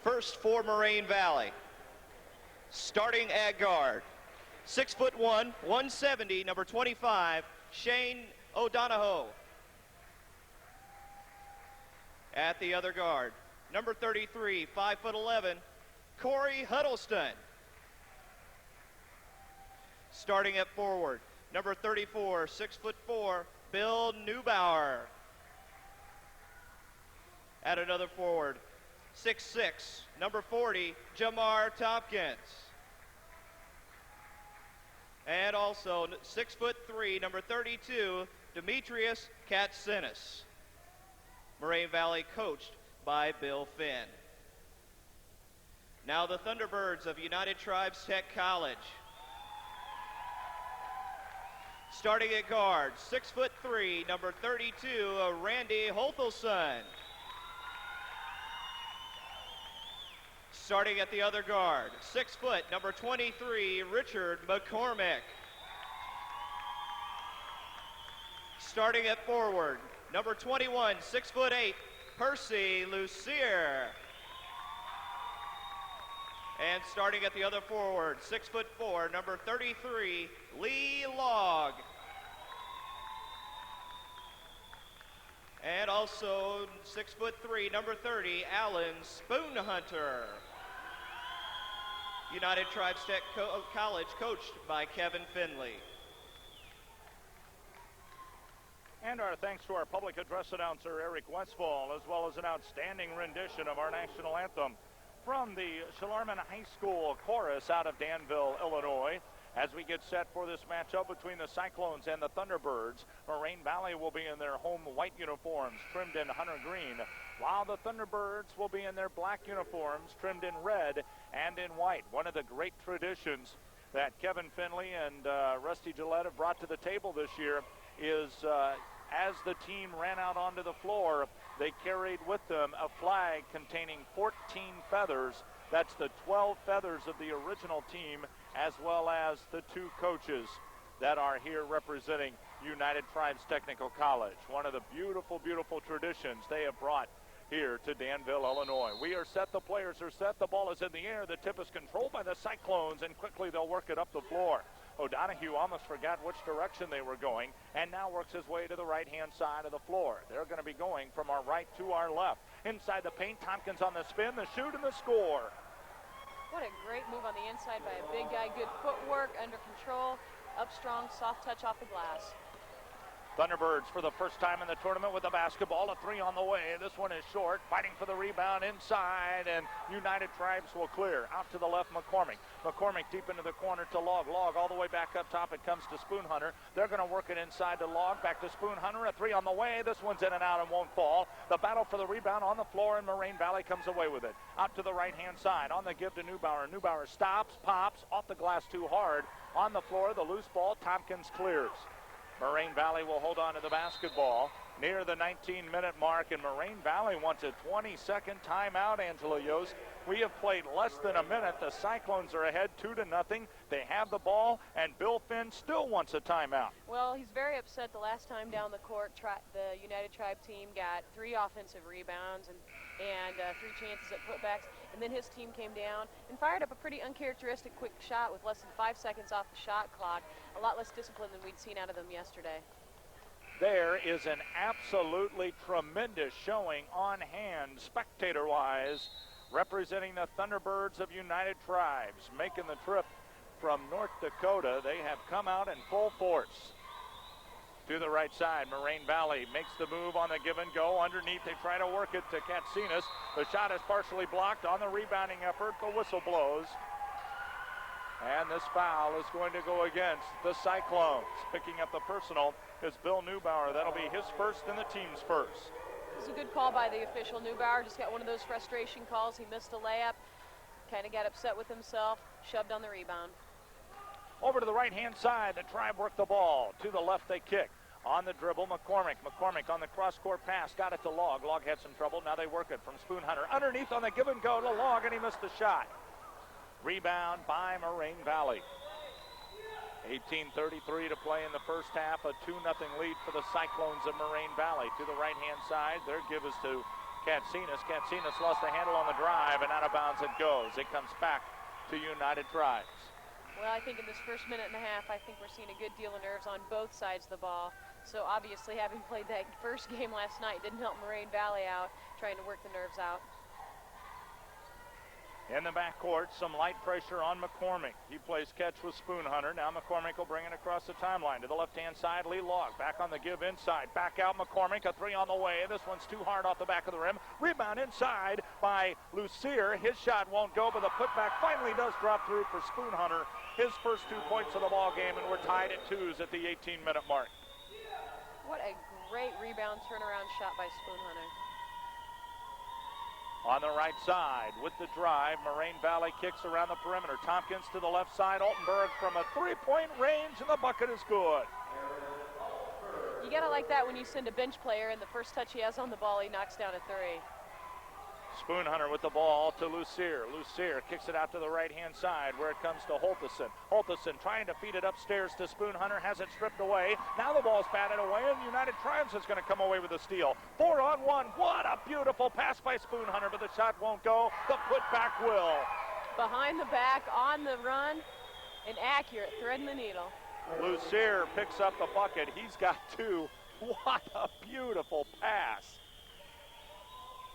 First for Moraine Valley. Starting at guard, 6'1", 170, number 25, Shane O'Donohoe. At the other guard, number 33, 5'11", Corey Huddleston. Starting at forward, number 34, 6'4", Bill Neubauer. At another forward, 6'6", number 40, Jamar Tompkins. And also 6'3", number 32, Demetrius Katsinis. Moraine Valley coached by Bill Finn. Now the Thunderbirds of United Tribes Tech College. Starting at guard, 6'3", number 32, Randy Holthelson. Starting at the other guard, 6 foot, number 23, Richard McCormick. Starting at forward, number 21, 6'8", Percy Lucier. And starting at the other forward, 6'4", number 33, Lee Logg. And also 6'3", number 30, Alan Spoonhunter. United Tribes Tech College coached by Kevin Finley. And our thanks to our public address announcer, Eric Westfall, as well as an outstanding rendition of our national anthem from the Shalarman High School Chorus out of Danville, Illinois. As we get set for this matchup between the Cyclones and the Thunderbirds, Moraine Valley will be in their home white uniforms trimmed in hunter green, while the Thunderbirds will be in their black uniforms trimmed in red and in white. One of the great traditions that Kevin Finley and Rusty Gillette have brought to the table this year is as the team ran out onto the floor, they carried with them a flag containing 14 feathers. That's the 12 feathers of the original team, as well as the 2 coaches that are here representing United Tribes Technical College. One of the beautiful, beautiful traditions they have brought here to Danville, Illinois. We are set, the players are set, the ball is in the air, the tip is controlled by the Cyclones, and quickly they'll work it up the floor. O'Donohue almost forgot which direction they were going and now works his way to the right-hand side of the floor. They're going to be going from our right to our left. Inside the paint, Tompkins on the spin, the shoot, and the score. What a great move on the inside by a big guy. Good footwork, under control, up strong, soft touch off the glass. Thunderbirds for the first time in the tournament with a basketball, a 3 on the way. This one is short, fighting for the rebound inside, and United Tribes will clear. Out to the left, McCormick. McCormick deep into the corner to Logg. Logg all the way back up top. It comes to Spoonhunter. They're going to work it inside to Logg. Back to Spoonhunter. A 3 on the way. This one's in and out and won't fall. The battle for the rebound on the floor, and Moraine Valley comes away with it. Out to the right-hand side. On the give to Neubauer. Neubauer stops, pops, off the glass too hard. On the floor, the loose ball. Tompkins clears. Moraine Valley will hold on to the basketball near the 19-minute mark, and Moraine Valley wants a 20-second timeout, Angela Yost. We have played less than a minute. The Cyclones are ahead 2-0. They have the ball, and Bill Finn still wants a timeout. Well, he's very upset. The last time down the court, the United Tribe team got 3 offensive rebounds and 3 chances at putbacks, and then his team came down and fired up a pretty uncharacteristic quick shot with less than 5 seconds off the shot clock. A lot less discipline than we'd seen out of them yesterday. There is an absolutely tremendous showing on hand, spectator-wise, representing the Thunderbirds of United Tribes, making the trip from North Dakota. They have come out in full force. To the right side, Moraine Valley makes the move on the give and go. Underneath, they try to work it to Katsinis. The shot is partially blocked on the rebounding effort. The whistle blows. And this foul is going to go against the Cyclones. Picking up the personal is Bill Neubauer. That'll be his first and the team's first. This is a good call by the official. Neubauer just got one of those frustration calls. He missed a layup, kind of got upset with himself, shoved on the rebound. Over to the right-hand side, the Tribe work the ball. To the left, they kick. On the dribble, McCormick. McCormick on the cross-court pass, got it to Logg. Logg had some trouble. Now they work it from Spoonhunter. Underneath on the give and go to Logg, and he missed the shot. Rebound by Moraine Valley. 18:33 to play in the first half. A 2-0 lead for the Cyclones of Moraine Valley. To the right-hand side, their give is to Katsinas lost the handle on the drive, and out of bounds it goes. It comes back to United Tribes. Well, I think in this first minute and a half, I think we're seeing a good deal of nerves on both sides of the ball. So obviously, having played that first game last night didn't help Moraine Valley out, trying to work the nerves out. In the backcourt, some light pressure on McCormick. He plays catch with Spoon Hunter. Now McCormick will bring it across the timeline to the left-hand side. Lee Logg back on the give inside. Back out McCormick. A three on the way. This one's too hard off the back of the rim. Rebound inside by Lucier. His shot won't go, but the putback finally does drop through for Spoon Hunter. His first 2 points of the ball game, and we're tied at 2s at the 18-minute mark. What a great rebound turnaround shot by Spoon Hunter. On the right side with the drive, Moraine Valley kicks around the perimeter. Tompkins to the left side. Altenberg from a three-point range, and the bucket is good. You gotta like that when you send a bench player, and the first touch he has on the ball, he knocks down a three. Spoon Hunter with the ball to Lucier. Lucier kicks it out to the right-hand side where it comes to Holteson. Holteson trying to feed it upstairs to Spoon Hunter, has it stripped away. Now the ball's batted away, and United Tribes is going to come away with a steal. 4-on-1. What a beautiful pass by Spoon Hunter, but the shot won't go. The putback will. Behind the back, on the run, and accurate, threading the needle. Lucier picks up the bucket. He's got 2. What a beautiful pass.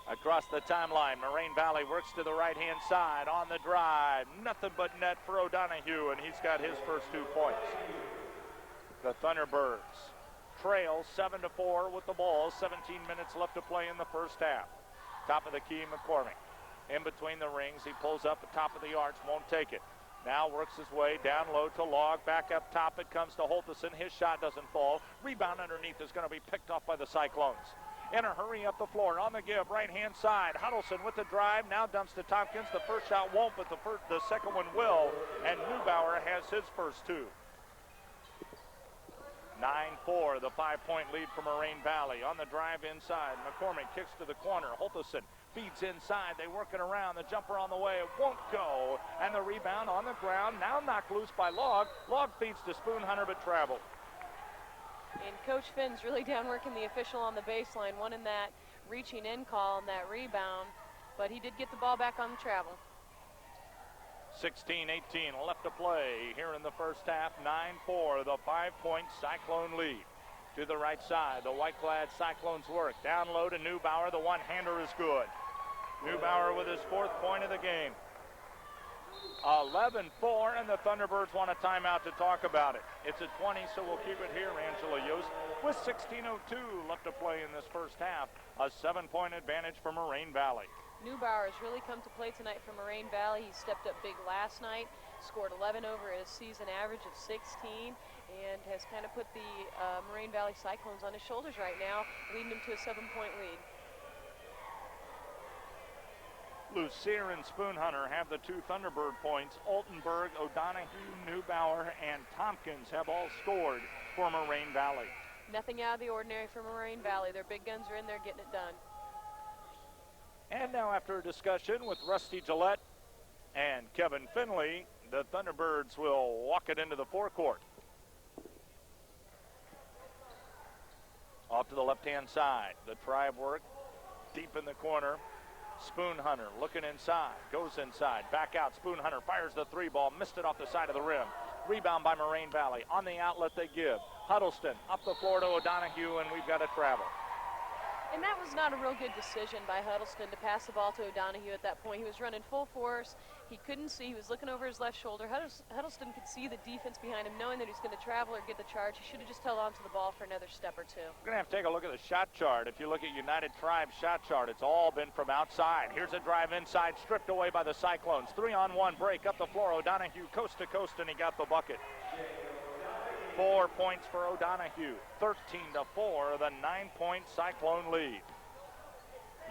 Across the timeline, Moraine Valley works to the right-hand side on the drive. Nothing but net for O'Donohue, and he's got his first 2 points. The Thunderbirds trail 7-4 with the ball. 17 minutes left to play in the first half. Top of the key, McCormick. In between the rings, he pulls up the top of the arch, won't take it. Now works his way down low to Logg. Back up top, it comes to Holteson. His shot doesn't fall. Rebound underneath is going to be picked off by the Cyclones. In a hurry up the floor, on the give, right-hand side. Huddleston with the drive, now dumps to Tompkins. The first shot won't, but the second one will. And Neubauer has his first 2. 9-4, the 5-point lead for Moraine Valley. On the drive inside, McCormick kicks to the corner. Holteson feeds inside. They work it around. The jumper on the way. It won't go. And the rebound on the ground, now knocked loose by Logg. Logg feeds to Spoon Hunter, but traveled. And Coach Finn's really down working the official on the baseline, wanting that reaching in call on that rebound, but he did get the ball back on the travel. 16-18 left to play here in the first half. 9-4, the 5-point Cyclone lead. To the right side, the white-clad Cyclones work. Down low to Neubauer. The one-hander is good. Neubauer with his 4th point of the game. 11-4, and the Thunderbirds want a timeout to talk about it. It's at 20, so we'll keep it here, Angela Yost, with 16:02 left to play in this first half. A 7-point advantage for Moraine Valley. Neubauer has really come to play tonight for Moraine Valley. He stepped up big last night, scored 11 over his season average of 16, and has kind of put the Moraine Valley Cyclones on his shoulders right now, leading him to a 7-point lead. Lucier and Spoon Hunter have the 2 Thunderbird points. Altenberg, O'Donohue, Neubauer, and Tompkins have all scored for Moraine Valley. Nothing out of the ordinary for Moraine Valley. Their big guns are in there getting it done. And now after a discussion with Rusty Gillette and Kevin Finley, the Thunderbirds will walk it into the forecourt. Off to the left-hand side. The Tribe work deep in the corner. Spoon Hunter looking inside, goes inside, back out. Spoon Hunter fires the 3 ball, missed it off the side of the rim. Rebound by Moraine Valley. On the outlet they give. Huddleston up the floor to O'Donohue, and we've got a travel. And that was not a real good decision by Huddleston to pass the ball to O'Donohue at that point. He was running full force. He couldn't see. He was looking over his left shoulder. Huddleston could see the defense behind him, knowing that he's going to travel or get the charge. He should have just held on to the ball for another step or 2. We're going to have to take a look at the shot chart. If you look at United Tribe's shot chart, it's all been from outside. Here's a drive inside, stripped away by the Cyclones. 3-on-1 break up the floor. O'Donohue coast to coast, and he got the bucket. 4 points for O'Donohue. 13-4, the 9-point Cyclone lead.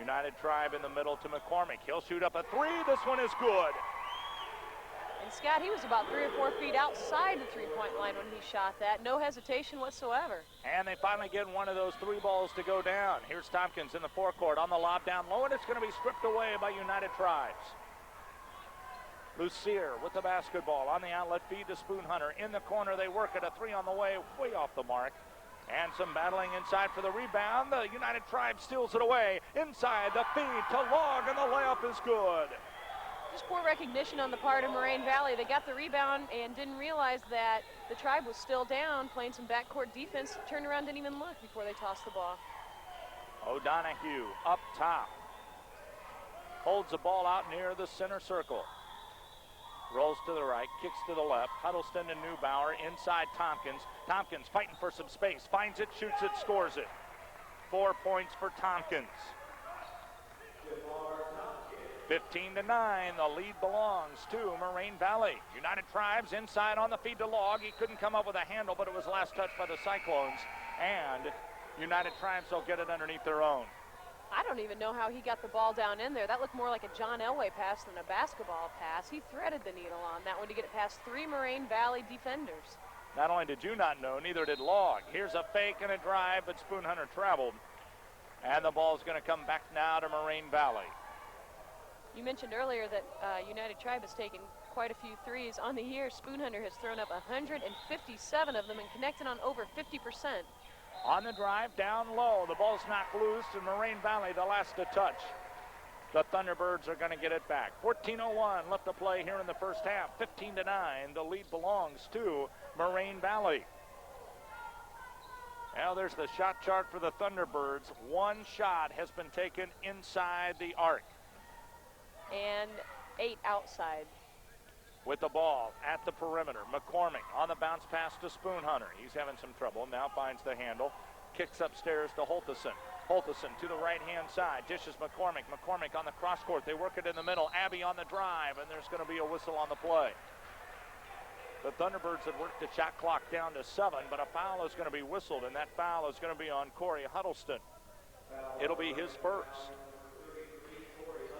United Tribe in the middle to McCormick. He'll shoot up a 3. This one is good. And Scott, he was about 3 or 4 feet outside the 3-point line when he shot that. No hesitation whatsoever. And they finally get one of those 3 balls to go down. Here's Tompkins in the forecourt on the lob down low, and it's going to be stripped away by United Tribes. Lucier with the basketball on the outlet feed to Spoon Hunter. In the corner, they work at a 3 on the way off the mark. And some battling inside for the rebound. The United Tribe steals it away. Inside, the feed to Log, and the layup is good. Just poor recognition on the part of Moraine Valley. They got the rebound and didn't realize that the Tribe was still down, playing some backcourt defense. Turned around, didn't even look before they tossed the ball. O'Donoghue up top. Holds the ball out near the center circle. Rolls to the right, kicks to the left. Huddleston and Neubauer inside Tompkins. Tompkins fighting for some space. Finds it, shoots it, scores it. 4 points for Tompkins. 15-9, the lead belongs to Moraine Valley. United Tribes inside on the feed to Log. He couldn't come up with a handle, but it was last touched by the Cyclones. And United Tribes will get it underneath their own. I don't even know how he got the ball down in there. That looked more like a John Elway pass than a basketball pass. He threaded the needle on that one to get it past 3 Moraine Valley defenders. Not only did you not know, neither did Log. Here's a fake and a drive, but Spoon Hunter traveled. And the ball's going to come back now to Moraine Valley. You mentioned earlier that United Tribe has taken quite a few threes. On the year, Spoon Hunter has thrown up 157 of them and connected on over 50%. On the drive, down low. The ball's knocked loose, and Moraine Valley the last to touch. The Thunderbirds are going to get it back. 14:01 left to play here in the first half. 15-9. The lead belongs to Moraine Valley. Now there's the shot chart for the Thunderbirds. One shot has been taken inside the arc. And 8 outside. With the ball at the perimeter. McCormick on the bounce pass to Spoon Hunter. He's having some trouble. Now finds the handle. Kicks upstairs to Holteson. Holteson to the right-hand side. Dishes McCormick. McCormick on the cross court. They work it in the middle. Abbey on the drive, and there's going to be a whistle on the play. The Thunderbirds have worked the shot clock down to 7, but a foul is going to be whistled, and that foul is going to be on Corey Huddleston. It'll be his first.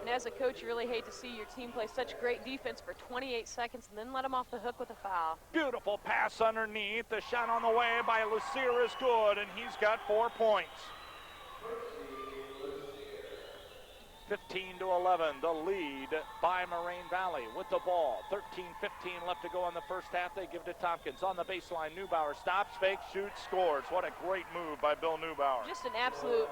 And as a coach, you really hate to see your team play such great defense for 28 seconds and then let them off the hook with a foul. Beautiful pass underneath. The shot on the way by Lucier is good, and he's got 4 points. 15-11, the lead by Moraine Valley with the ball. 13-15 left to go in the first half. They give to Tompkins on the baseline. Neubauer stops, fakes, shoots, scores. What a great move by Bill Neubauer. Just an absolute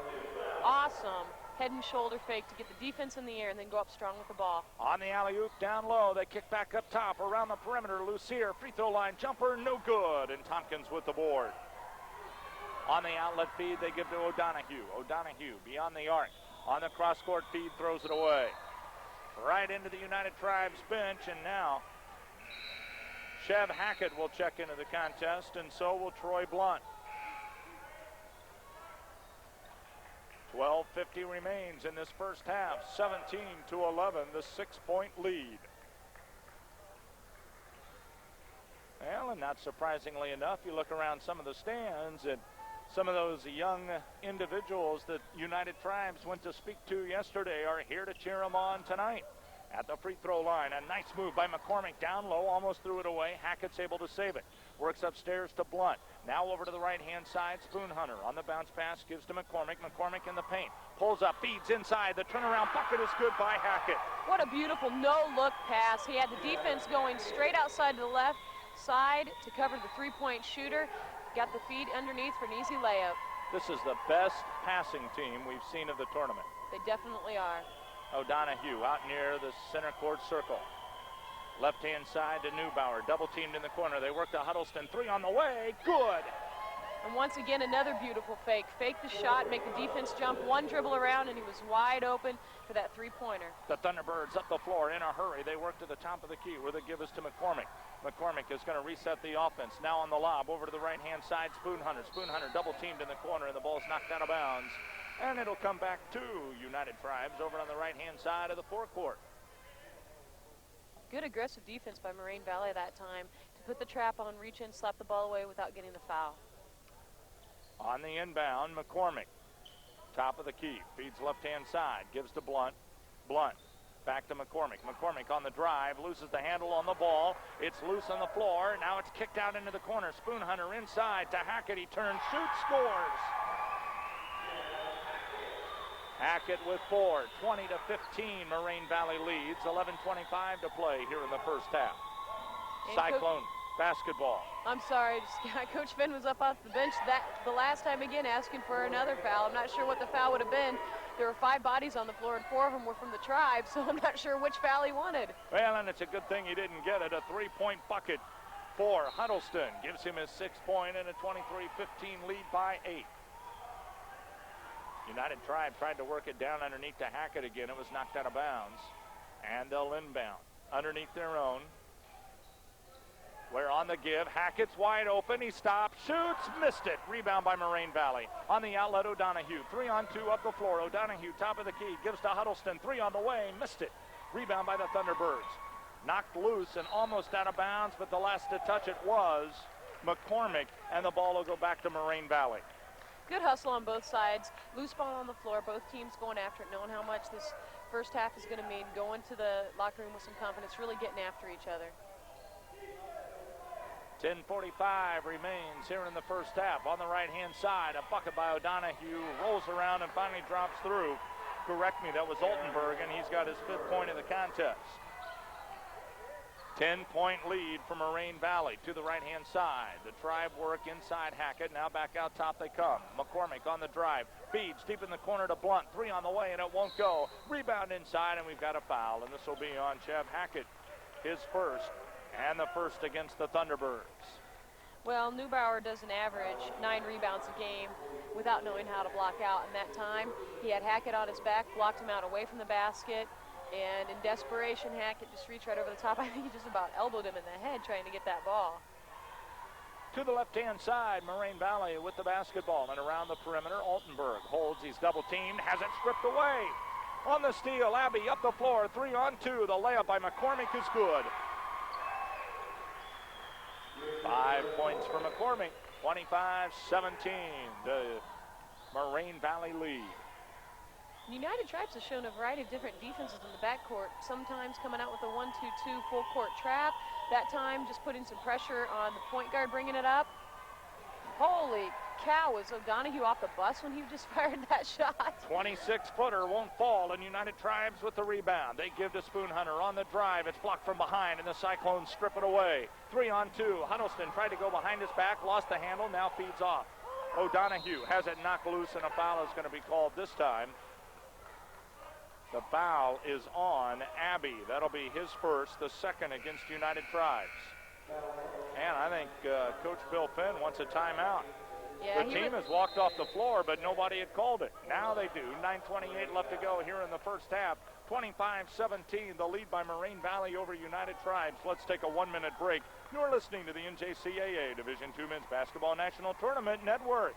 awesome head and shoulder fake to get the defense in the air and then go up strong with the ball. On the alley-oop, down low, they kick back up top, around the perimeter. Lucier, free throw line jumper, no good, and Tompkins with the board. On the outlet feed, they give to O'Donoghue. O'Donoghue beyond the arc. On the cross-court feed, throws it away. Right into the United Tribes bench, and now Chev Hackett will check into the contest, and so will Troy Blunt. 12:50 remains in this first half. 17-11, the 6-point lead. Well, and not surprisingly enough, you look around some of the stands, and some of those young individuals that United Tribes went to speak to yesterday are here to cheer them on tonight. At the free throw line, a nice move by McCormick down low, almost threw it away. Hackett's able to save it. Works upstairs to Blunt. Now over to the right-hand side, Spoon Hunter on the bounce pass, gives to McCormick. McCormick in the paint. Pulls up, feeds inside. The turnaround bucket is good by Hackett. What a beautiful no-look pass. He had the defense going straight outside to the left side to cover the three-point shooter. Got the feed underneath for an easy layup. This is the best passing team we've seen of the tournament. They definitely are. O'Donoghue out near the center court circle. Left-hand side to Neubauer. Double-teamed in the corner. They work to Huddleston. 3 on the way. Good. And once again, another beautiful fake. Fake the shot, make the defense jump, one dribble around, and he was wide open for that three-pointer. The Thunderbirds up the floor in a hurry. They work to the top of the key where they give us to McCormick. McCormick is going to reset the offense. Now on the lob over to the right-hand side, Spoon Hunter. Spoon Hunter double-teamed in the corner, and the ball's knocked out of bounds. And it'll come back to United Tribes over on the right-hand side of the forecourt. Good aggressive defense by Moraine Valley that time to put the trap on, reach in, slap the ball away without getting the foul. On the inbound, McCormick. Top of the key. Feeds left-hand side. Gives to Blunt. Blunt. Back to McCormick. McCormick on the drive. Loses the handle on the ball. It's loose on the floor. Now it's kicked out into the corner. Spoon Hunter inside to Hackett. He turns, shoots, scores. Hackett with 4. 20-15. Moraine Valley leads. 11:25 to play here in the first half. And Cyclone. basketball. I'm sorry, Coach Finn was up off the bench the last time again asking for another foul. I'm not sure what the foul would have been. There were 5 bodies on the floor, and 4 of them were from the Tribe, so I'm not sure which foul he wanted. Well, and it's a good thing he didn't get it. A 3-point bucket for Huddleston gives him his 6th point and a 23-15 lead by 8. United Tribe tried to work it down underneath to Hackett again. It was knocked out of bounds, and they'll inbound underneath their own. We're on the give. Hackett's wide open. He stops, shoots, missed it. Rebound by Moraine Valley. On the outlet, O'Donohue. 3-on-2 up the floor. O'Donohue, top of the key, gives to Huddleston. 3 on the way, missed it. Rebound by the Thunderbirds. Knocked loose and almost out of bounds, but the last to touch it was McCormick, and the ball will go back to Moraine Valley. Good hustle on both sides. Loose ball on the floor. Both teams going after it, knowing how much this first half is going to mean. Going to the locker room with some confidence, really getting after each other. 10:45 remains here in the first half. On the right-hand side, a bucket by O'Donohue, rolls around and finally drops through. Correct me, that was Altenberg, and he's got his 5th point of the contest. 10-point lead for Moraine Valley to the right-hand side. The Tribe work inside Hackett. Now back out top they come. McCormick on the drive. Feeds deep in the corner to Blunt. 3 on the way, and it won't go. Rebound inside, and we've got a foul, and this will be on Chev Hackett, his first, and the first against the Thunderbirds. Well, Neubauer doesn't average 9 rebounds a game without knowing how to block out. In that time, he had Hackett on his back, blocked him out away from the basket, and in desperation, Hackett just reached right over the top. I think he just about elbowed him in the head trying to get that ball. To the left-hand side, Moraine Valley with the basketball, and around the perimeter, Altenberg holds. He's double-teamed, has it stripped away. On the steal, Abbey up the floor, 3-on-2. The layup by McCormick is good. 5 points for McCormick, 25-17, the Moraine Valley lead. United Tribes has shown a variety of different defenses in the backcourt, sometimes coming out with a 1-2-2 full-court trap. That time, just putting some pressure on the point guard, bringing it up. Holy cow, was O'Donohue off the bus when he just fired that shot? 26-footer won't fall, and United Tribes with the rebound. They give to Spoon Hunter on the drive. It's blocked from behind, and the Cyclones strip it away. 3-on-2. Huddleston tried to go behind his back, lost the handle, now feeds off. O'Donohue has it knocked loose, and a foul is going to be called this time. The foul is on Abbey. That'll be his first, the second against United Tribes. And I think Coach Bill Finn wants a timeout. Yeah, the team has walked off the floor, but nobody had called it. Now they do. 9:28 left to go here in the first half. 25-17, the lead by Moraine Valley over United Tribes. Let's take a 1-minute break. You're listening to the NJCAA Division II Men's Basketball National Tournament Network.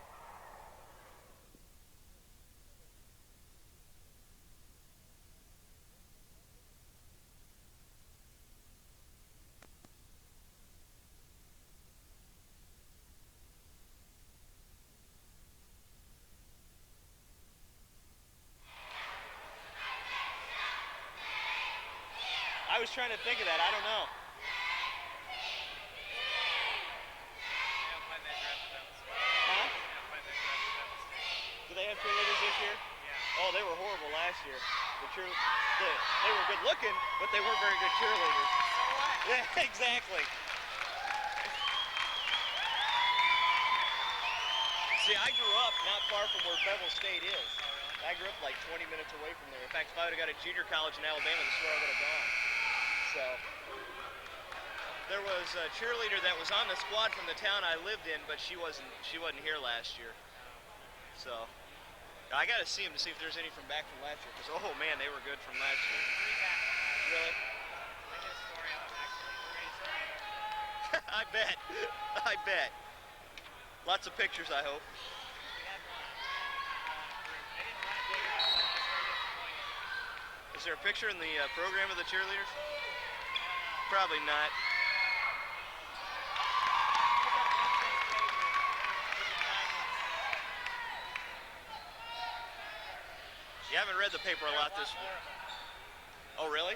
I was trying to think of that. I don't know. Huh? Do they have cheerleaders this year? Yeah. Oh, they were horrible last year. They were good looking, but they weren't very good cheerleaders. So what? Yeah, exactly. See, I grew up not far from where Bevel State is. I grew up like 20 minutes away from there. In fact, if I would have got a junior college in Alabama, this is where I would have gone. So, there was a cheerleader that was on the squad from the town I lived in, but she wasn't here last year. So, I got to see them to see if there's any from back from last year. Because, oh man, they were good from last year. Really? I bet. I bet. Lots of pictures, I hope. Is there a picture in the program of the cheerleaders? Probably not. You haven't read the paper a lot this week. Oh, really?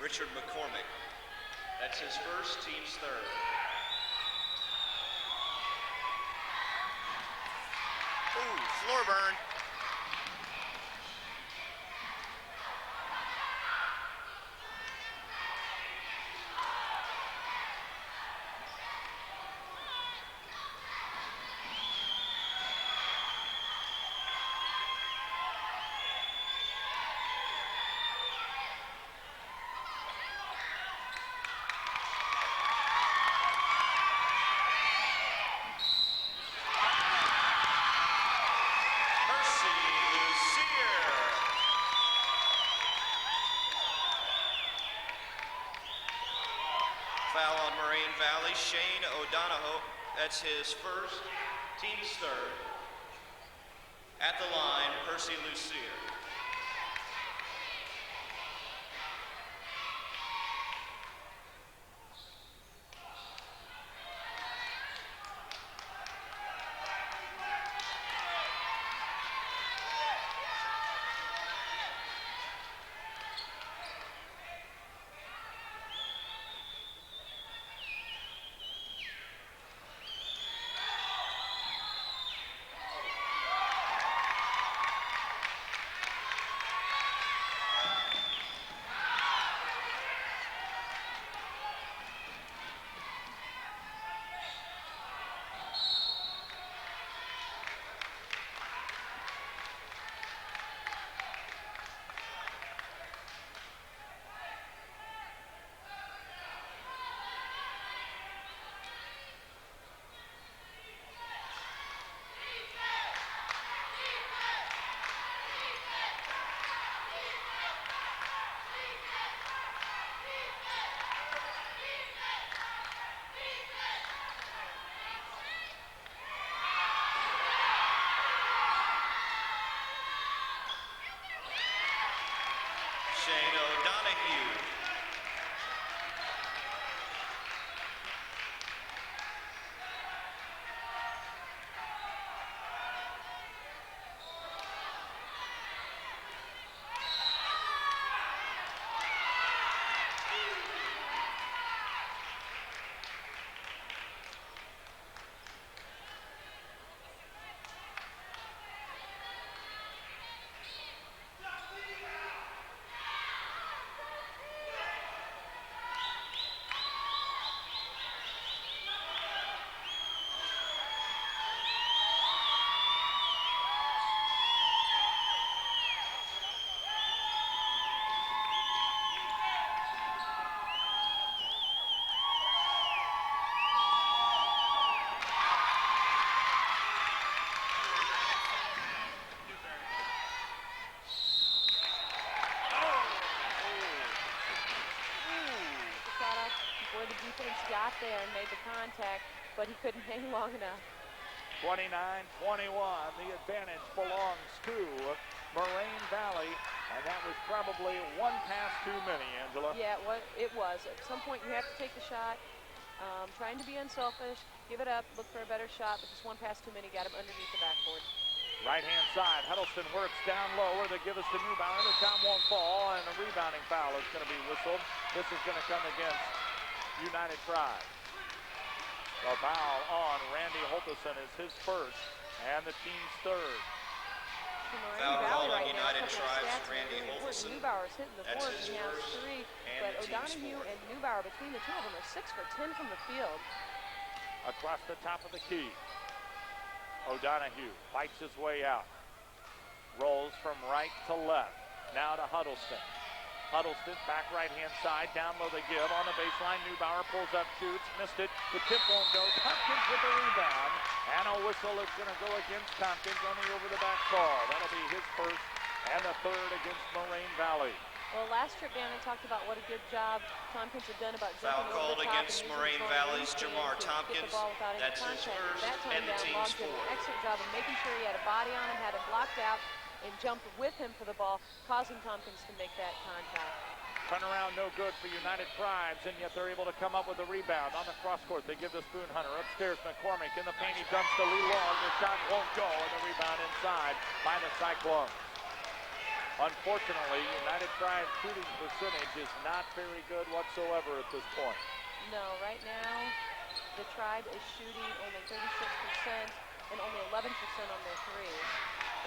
Richard McCormick. That's his first, team's third. Ooh, floor burn. Foul on Moraine Valley. Shane O'Donohoe, that's his first, team's third. At the line, Percy Lucier. Shane O'Donohue. Got there and made the contact, but he couldn't hang long enough. 29-21, the advantage belongs to Moraine Valley, and that was probably one pass too many, Angela. Yeah, it was. At some point you have to take the shot, trying to be unselfish, give it up, look for a better shot, but just one pass too many got him underneath the backboard. Right-hand side, Huddleston works down lower. They give us to Neubauer. The shot won't fall, and a rebounding foul is going to be whistled. This is going to come against United Tribe. The foul on Randy Holtison is his first and the team's third. Foul called on United Tribes, Randy Holtison. Neubauer's hitting the boards. He has three, but O'Donohue and Neubauer, between the two of them, are 6 for 10 from the field. Across the top of the key, O'Donohue fights his way out. Rolls from right to left. Now to Huddleston. Huddleston, back right-hand side, down low they give on the baseline. Neubauer pulls up, shoots, missed it. The tip won't go. Tompkins with the rebound. And a whistle is going to go against Tompkins on the over-the-back call. That'll be his first and the third against Moraine Valley. Well, last trip down, they talked about what a good job Tompkins had done about jumping foul over the top. Foul called against Moraine Valley's Jamar Tompkins. That's his first and the team's fourth. An excellent job of making sure he had a body on him, had him blocked out, and jumped with him for the ball, causing Tompkins to make that contact. Turnaround no good for United Tribes, and yet they're able to come up with a rebound on the cross court. They give to Spoon Hunter. Upstairs, McCormick in the paint. He dumps to Lee Long. The shot won't go, and the rebound inside by the Cyclones. Unfortunately, United Tribe shooting percentage is not very good whatsoever at this point. No, right now the Tribe is shooting only 36% and only 11% on their threes.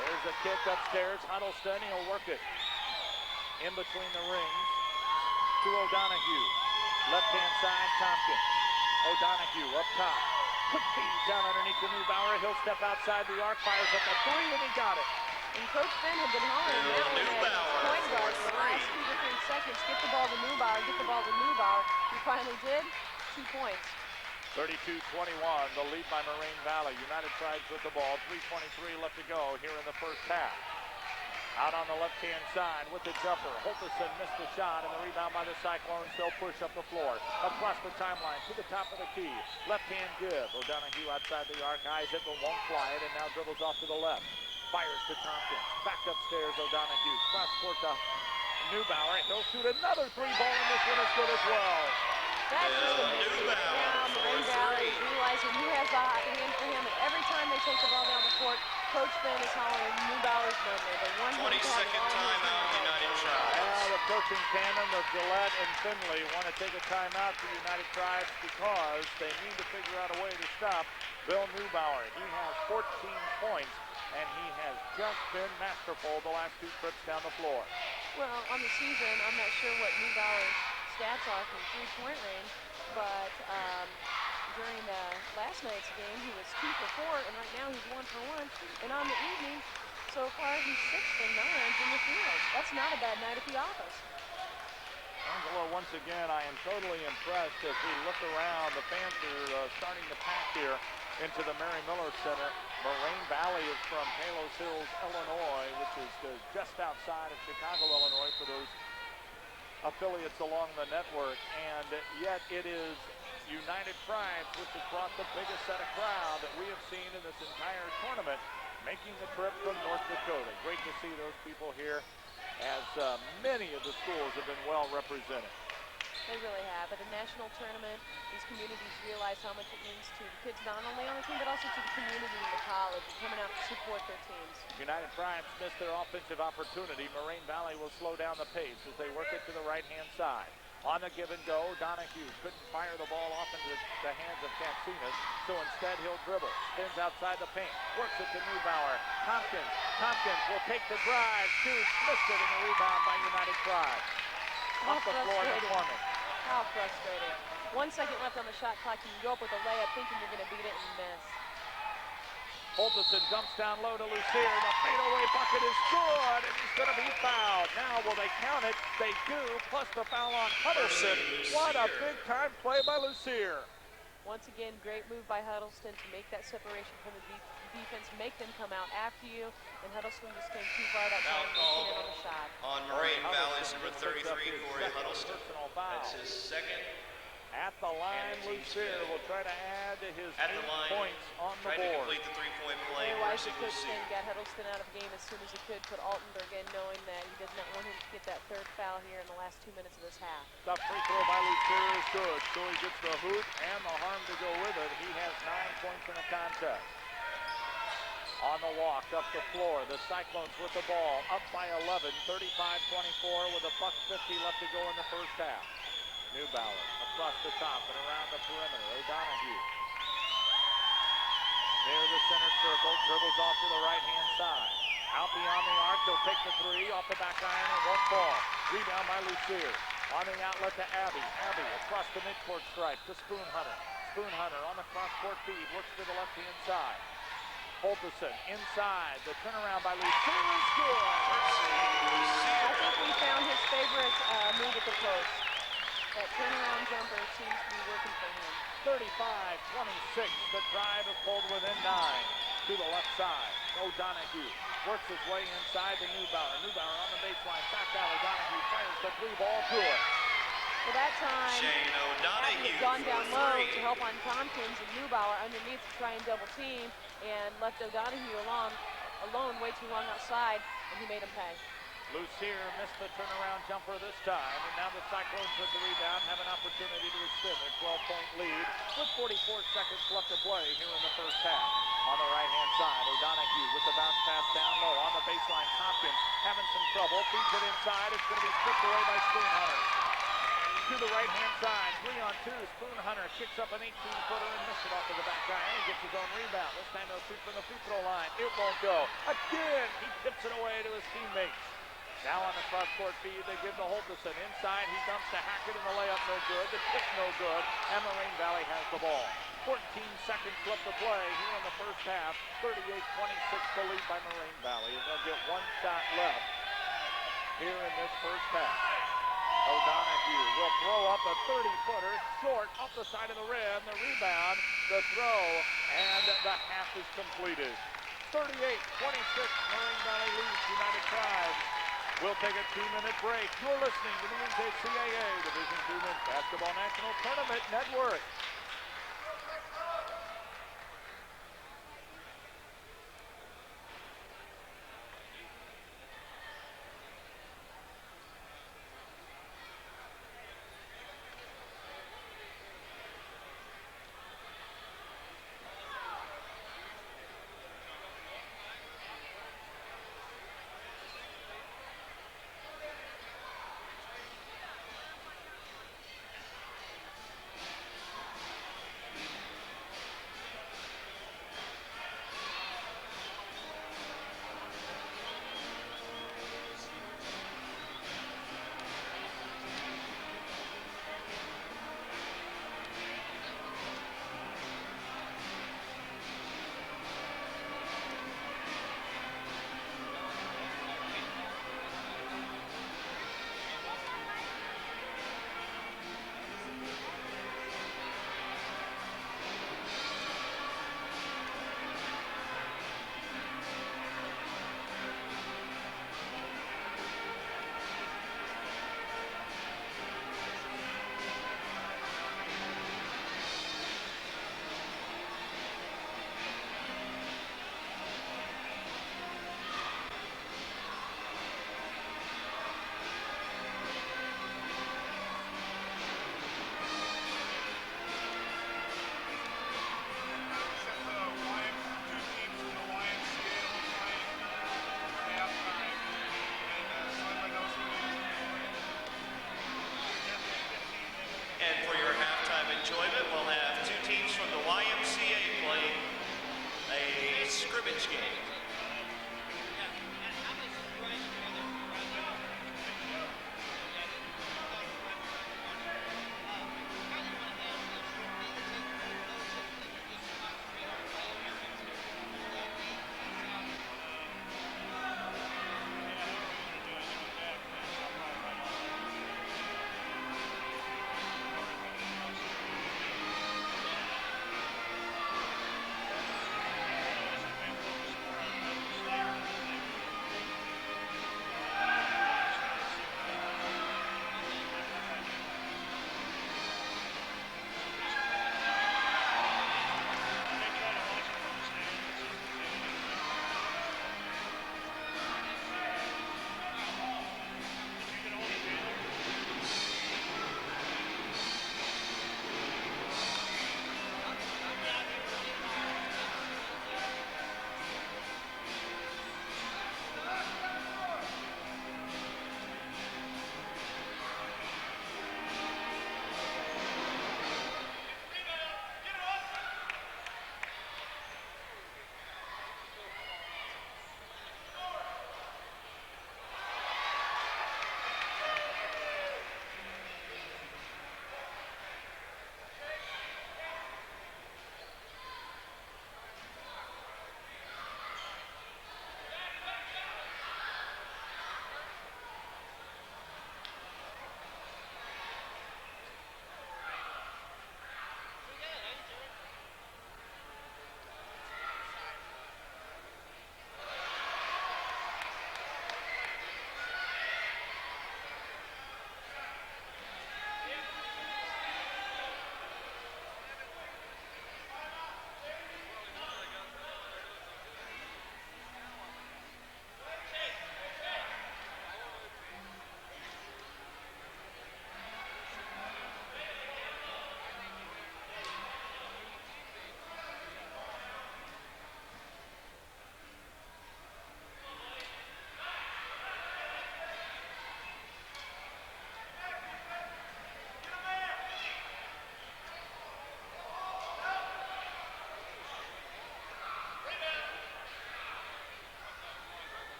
There's a kick upstairs. Huddleston, he'll work it in between the rings to O'Donoghue. Left-hand side, Tompkins. O'Donoghue up top. Quick feed down underneath the Neubauer. He'll step outside the arc, fires up a three, and he got it. And Coach Finn had been hollering that one at point guard for the last 2 to 3 seconds. Get the ball to Neubauer, get the ball to Neubauer. He finally did. 2 points. 32-21, the lead by Moraine Valley. United Tribes with the ball. 3:23 left to go here in the first half. Out on the left-hand side with the jumper. Holterson missed the shot, and the rebound by the Cyclones. They'll push up the floor. Across the timeline to the top of the key. Left-hand give. O'Donoghue outside the arc. Eyes it, but won't fly it, and now dribbles off to the left. Fires to Tompkins. Back upstairs, O'Donoghue. Cross court to Neubauer. He'll shoot another three ball, and this one is good as well. That's just amazing. Now Moraine Valley is realizing who has the hot hand for him, and every time they take the ball down the court, Coach Finn is hollering Neubauer's number. The 22nd timeout, United Tribes. Now the coaching tandem of Gillette and Finley want to take a timeout for United Tribes because they need to figure out a way to stop Bill Neubauer. He has 14 points, and he has just been masterful the last 2 trips down the floor. Well, on the season, I'm not sure what Neubauer's stats are from three-point range, but during last night's game, he was 2 for 4, and right now he's 1 for 1. And on the evening, so far, he's 6 for 9 from the field. That's not a bad night at the office. Angelo, once again, I am totally impressed as we look around. The fans are starting to pack here into the Mary Miller Center. Moraine Valley is from Palos Hills, Illinois, which is just outside of Chicago, Illinois, for those affiliates along the network, and yet it is United Tribes which has brought the biggest set of crowd that we have seen in this entire tournament, making the trip from North Dakota. Great to see those people here, as many of the schools have been well represented. They really have. At a national tournament, these communities realize how much it means to the kids, not only on the team, but also to the community and the college, and coming out to support their teams. United Tribes missed their offensive opportunity. Moraine Valley will slow down the pace as they work it to the right-hand side. On the give and go, Donoghue couldn't fire the ball off into the hands of Katsinas, so instead he'll dribble. Spins outside the paint, works it to Neubauer. Tompkins will take the drive, shoots, missed it, and the rebound by United Tribes. Off the floor to Norman. How frustrating. 1 second left on the shot clock. You can go up with a layup thinking you're going to beat it and miss. Holterson dumps down low to Lucier. The fadeaway bucket is good, and he's going to be fouled. Now, will they count it? They do, plus the foul on Huddleston. What a big-time play by Lucier. Once again, great move by Huddleston to make that separation from the defense, make them come out after you, and Huddleston just came too far that time on the shot. On Moraine Valley's number 33, Corey Huddleston. That's his second. At the line, Lucier will try to add his 8 points on the board. Trying to complete the 3-point play. Wisely, Coach Finn got Huddleston out of the game as soon as he could, put Altenberg in, knowing that he does not want him to get that 3rd foul here in the last 2 minutes of this half. The free throw by Lucier is good, so he gets the hoop and the harm to go with it. He has 9 points in the contest. On the walk, up the floor, the Cyclones with the ball, up by 11, 35-24 with a $1.50 left to go in the first half. Neubauer across the top and around the perimeter. O'Donoghue near the center circle, dribbles off to the right-hand side. Out beyond the arc, he'll take the 3 off the back iron and won't fall. Rebound by Lucier. On the outlet to Abbey. Abbey across the midcourt stripe to Spoonhunter. Spoonhunter on the cross-court feed, works to the left-hand side. Holterson inside. The turnaround by Lucier is good. I think we found his favorite move at the post. That turnaround jumper seems to be working for him. 35-26. The Tribe have pulled within 9. To the left side. O'Donoghue works his way inside to Neubauer. Neubauer on the baseline. Back out. O'Donoghue fires the 3-ball good. For that time, Shane O'Donoghue had gone down low to help on Tompkins, and Neubauer underneath to try and double team, and left O'Donoghue alone way too long outside, and he made him pay. Lucier missed the turnaround jumper this time, and now the Cyclones with the rebound have an opportunity to extend their 12-point lead with 44 seconds left to play here in the first half. On the right-hand side, O'Donoghue with the bounce pass down low on the baseline. Hopkins having some trouble. Feeds it inside. It's going to be stripped away by Spoonhunter. To the right-hand side, 3-on-2. Spoonhunter kicks up an 18-footer and misses it off of the back iron. He gets his own rebound. This time he'll shoot from the free throw line. It won't go. Again, he tips it away to his teammates. Now on the cross-court feed, they give to Holterson. Inside, he dumps to Hackett, and the layup no good. The tip no good, and Moraine Valley has the ball. 14 seconds left to play here in the first half. 38-26 to lead by Moraine Valley, and they'll get one shot left here in this first half. O'Donoghue will throw up a 30-footer short off the side of the rim. The rebound, the throw, and the half is completed. 38-26, Moraine Valley leads United Tribes. We'll take a 2-minute break. You're listening to the NJCAA Division II Men's Basketball National Tournament Network.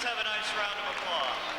Let's have a nice round of applause.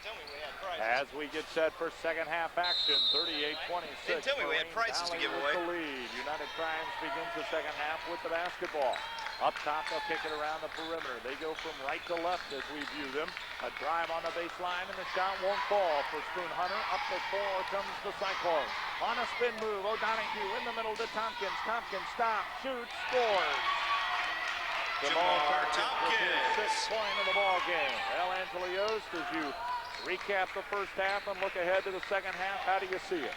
tell me we had prizes. As we get set for second half action, 38-26. Didn't tell me we had Moraine prizes to Valley give with away. the lead. United Tribes begins the second half with the basketball. Up top, they'll kick it around the perimeter. They go from right to left as we view them. A drive on the baseline, and the shot won't fall for Spoon Hunter. Up the floor comes the Cyclones. On a spin move, O'Donoghue in the middle to Tompkins. Tompkins stops, shoots, scores. Jamar Tompkins with his Tompkins. sixth point of the ball game. Well, Angela Yost, as you recap the first half and look ahead to the second half, how do you see it?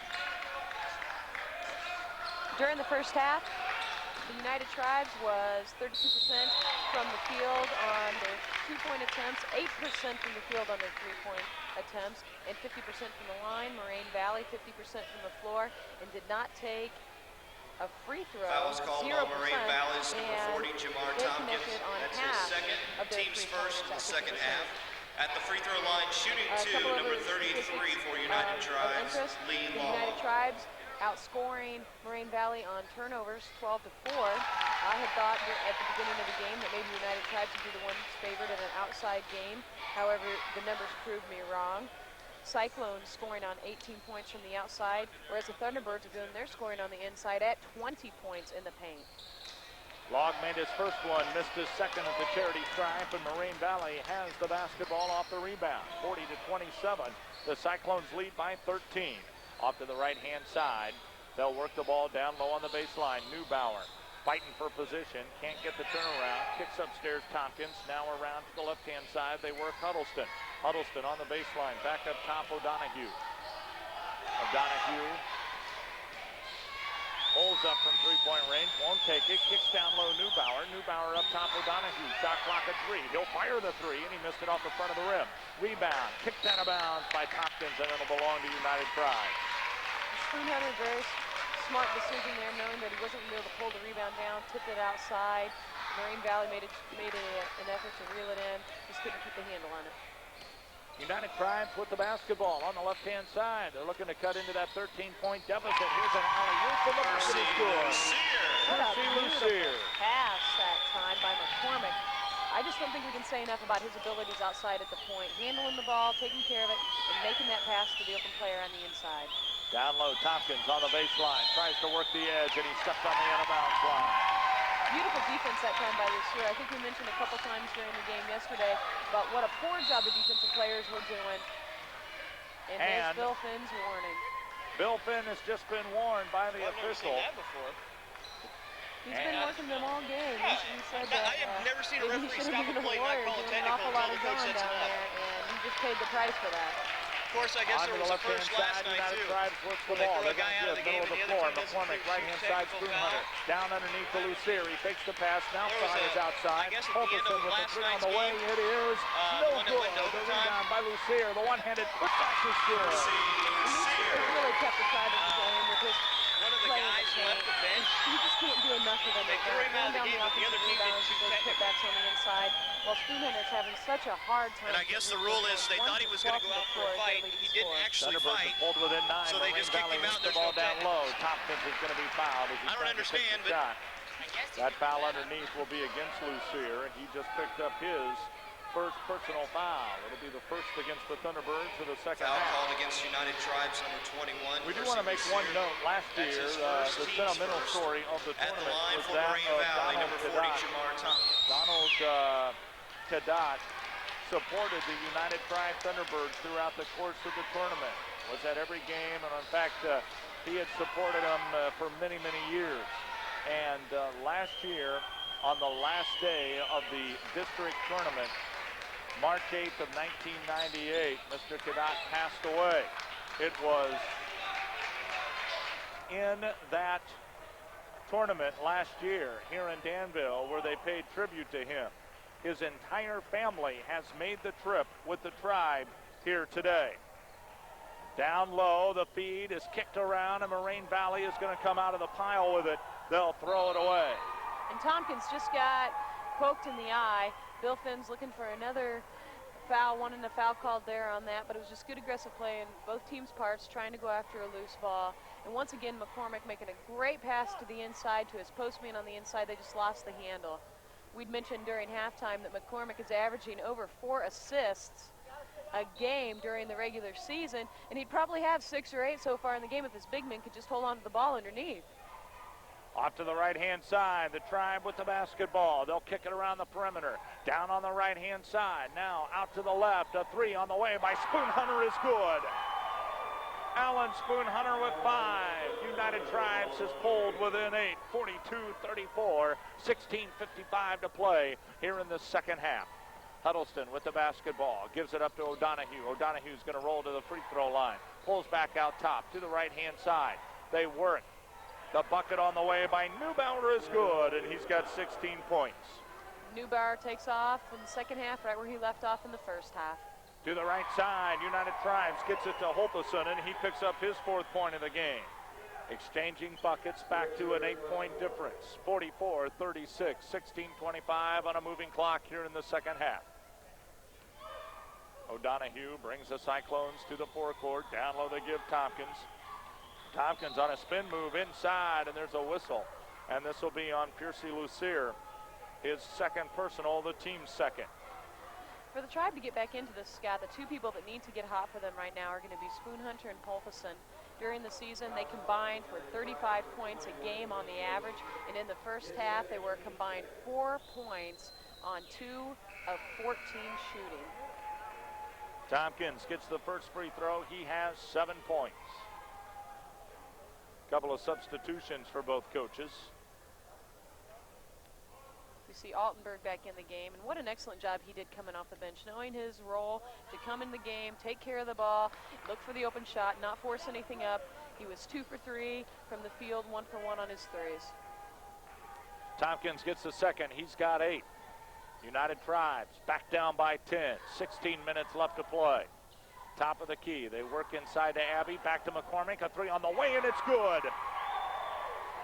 During the first half, the United Tribes was 32% from the field on their 2-point attempts, 8% from the field on their 3-point attempts, and 50% from the line. Moraine Valley, 50% from the floor, and did not take a free throw. Foul was called 0%, by Moraine Valley's number 40, Jamar they Tompkins. connected on That's half his second, of their team's three-pointers first in the at second 50%. half. At the free throw line, shooting two, Couple number other 33 statistics for United of Tribes, interest. Lee The Law. United Tribes outscoring Moraine Valley on turnovers 12-4. I had thought at the beginning of the game that maybe United Tribes would be the ones favored in an outside game. However, the numbers proved me wrong. Cyclones scoring on 18 points from the outside, whereas the Thunderbirds are doing their scoring on the inside at 20 points in the paint. Log made his first one, missed his second at the charity stripe, and Moraine Valley has the basketball off the rebound. 40-27. The Cyclones lead by 13. Off to the right-hand side. They'll work the ball down low on the baseline. Neubauer fighting for position. Can't get the turnaround. Kicks upstairs Tompkins. Now around to the left-hand side. They work Huddleston. Huddleston on the baseline. Back up top, O'Donoghue. O'Donoghue holds up from three-point range. Won't take it. Kicks down low, Neubauer. Neubauer up top, O'Donoghue. Shot clock at 3. He'll fire the 3, and he missed it off the front of the rim. Rebound. Kicked out of bounds by Tompkins, and it'll belong to United Tribes. Spoon Hunter, very smart decision there, knowing that he wasn't going to be able to pull the rebound down, tipped it outside. Moraine Valley made an effort to reel it in, just couldn't keep the handle on it. United Tribes with the basketball on the left-hand side. They're looking to cut into that 13-point deficit. Here's an alley-oop from the basket is good. What a Lucier. beautiful pass that time by McCormick. I just don't think we can say enough about his abilities outside at the point, handling the ball, taking care of it, and making that pass to the open player on the inside. Down low, Tompkins on the baseline. Tries to work the edge, and he steps on the out-of-bounds line. Beautiful defense that time by Lucier. I think we mentioned a couple times during the game yesterday about what a poor job the defensive players were doing. And there's Bill Finn's warning. Bill Finn has just been warned by the official. I've never seen that before. He's been working them all game. He said that I have never seen a referee stop a play, not call a doing an technical awful lot until of the coach drawing sets down him up. there, and he just paid the price for that. Of course, I guess On there the was a left-hand first last side, night, United too. Tribes works the When they ball. throw a They're guy out of the middle game of the and the floor. other team McCormick, doesn't right-hand shoot side, technical Spoon Hunter. foul. Down underneath to Lucier. He fakes the pass. Now There was fires a- outside. I guess at the end of Fulkerson with the last 3 on night's the way. game, It is no one that good. went to The overtime. rebound by Lucier. The one-handed putback is good. He really kept the Tribes in the game with his One of the play in guys the left game. the bench. You just can't do enough of them. They threw him out of the game, but the other team didn't shoot those technical. putbacks on the inside. While Spoon Hunter's having such a hard time. And I guess the rule is they thought he was going to go out for a fight. He didn't actually Thunderbirds fight. are pulled within 9. So they Moraine just kicked Valley him out. hits the There's ball no down technical. low. Tompkins is going to be fouled as he I don't tries to take understand, the but- shot. That foul underneath will be against Lucier, and he just picked up his first personal foul. It'll be the first against the Thunderbirds for the second Foul half. called against United Tribes, number 21. We do want to make one note. Last That's year, his the first, team's sentimental first. story of the At the tournament line was for that Moraine of Valley, Donald number 40, Cadat. Jamar Tompkins. Donald Cadat supported the United Tribe Thunderbirds throughout the course of the tournament. Was at every game, and in fact, he had supported them for many, many years. And last year, on the last day of the district tournament, March 8th of 1998, Mr. Cadat passed away. It was in that tournament last year here in Danville where they paid tribute to him. His entire family has made the trip with the Tribe here today. Down low, the feed is kicked around, and Moraine Valley is going to come out of the pile with it. They'll throw it away. And Tompkins just got poked in the eye. Bill Finn's looking for another foul, wanting a foul called there on that, but it was just good aggressive play in both teams' parts, trying to go after a loose ball. And once again, McCormick making a great pass to the inside, to his postman on the inside. They just lost the handle. We'd mentioned during halftime that McCormick is averaging over 4 assists a game during the regular season, and he'd probably have 6 or 8 so far in the game if his big men could just hold on to the ball underneath. Off to the right-hand side, the Tribe with the basketball. They'll kick it around the perimeter. Down on the right-hand side. Now out to the left. A 3 on the way by Spoonhunter is good. Alan Spoonhunter with 5. United Tribes has pulled within 8. 42-34. 16:55 to play here in the second half. Huddleston with the basketball. Gives it up to O'Donohue. O'Donohue's going to roll to the free throw line. Pulls back out top to the right-hand side. They work. The bucket on the way by Neubauer is good, and he's got 16 points. Neubauer takes off in the second half right where he left off in the first half. To the right side, United Tribes gets it to Holteson, and he picks up his 4th point of the game. Exchanging buckets back to an 8-point difference. 44-36, 16:25 on a moving clock here in the second half. O'Donohue brings the Cyclones to the forecourt. Down low they give Tompkins. Tompkins on a spin move inside, and there's a whistle. And this will be on Piercy Lucier, his second personal, the team's second. For the Tribe to get back into this, Scott, the 2 people that need to get hot for them right now are going to be Spoonhunter and Holteson. During the season, they combined for 35 points a game on the average, and in the first half, they were combined 4 points on 2 of 14 shooting. Tompkins gets the first free throw. He has 7 points. Couple of substitutions for both coaches. We see Altenberg back in the game, and what an excellent job he did coming off the bench, knowing his role to come in the game, take care of the ball, look for the open shot, not force anything up. He was 2 for 3 from the field, 1 for 1 on his threes. Tompkins gets the second. He's got 8. United Tribes back down by 10. 16 minutes left to play. Top of the key. They work inside to Abbey. Back to McCormick. A 3 on the way, and it's good.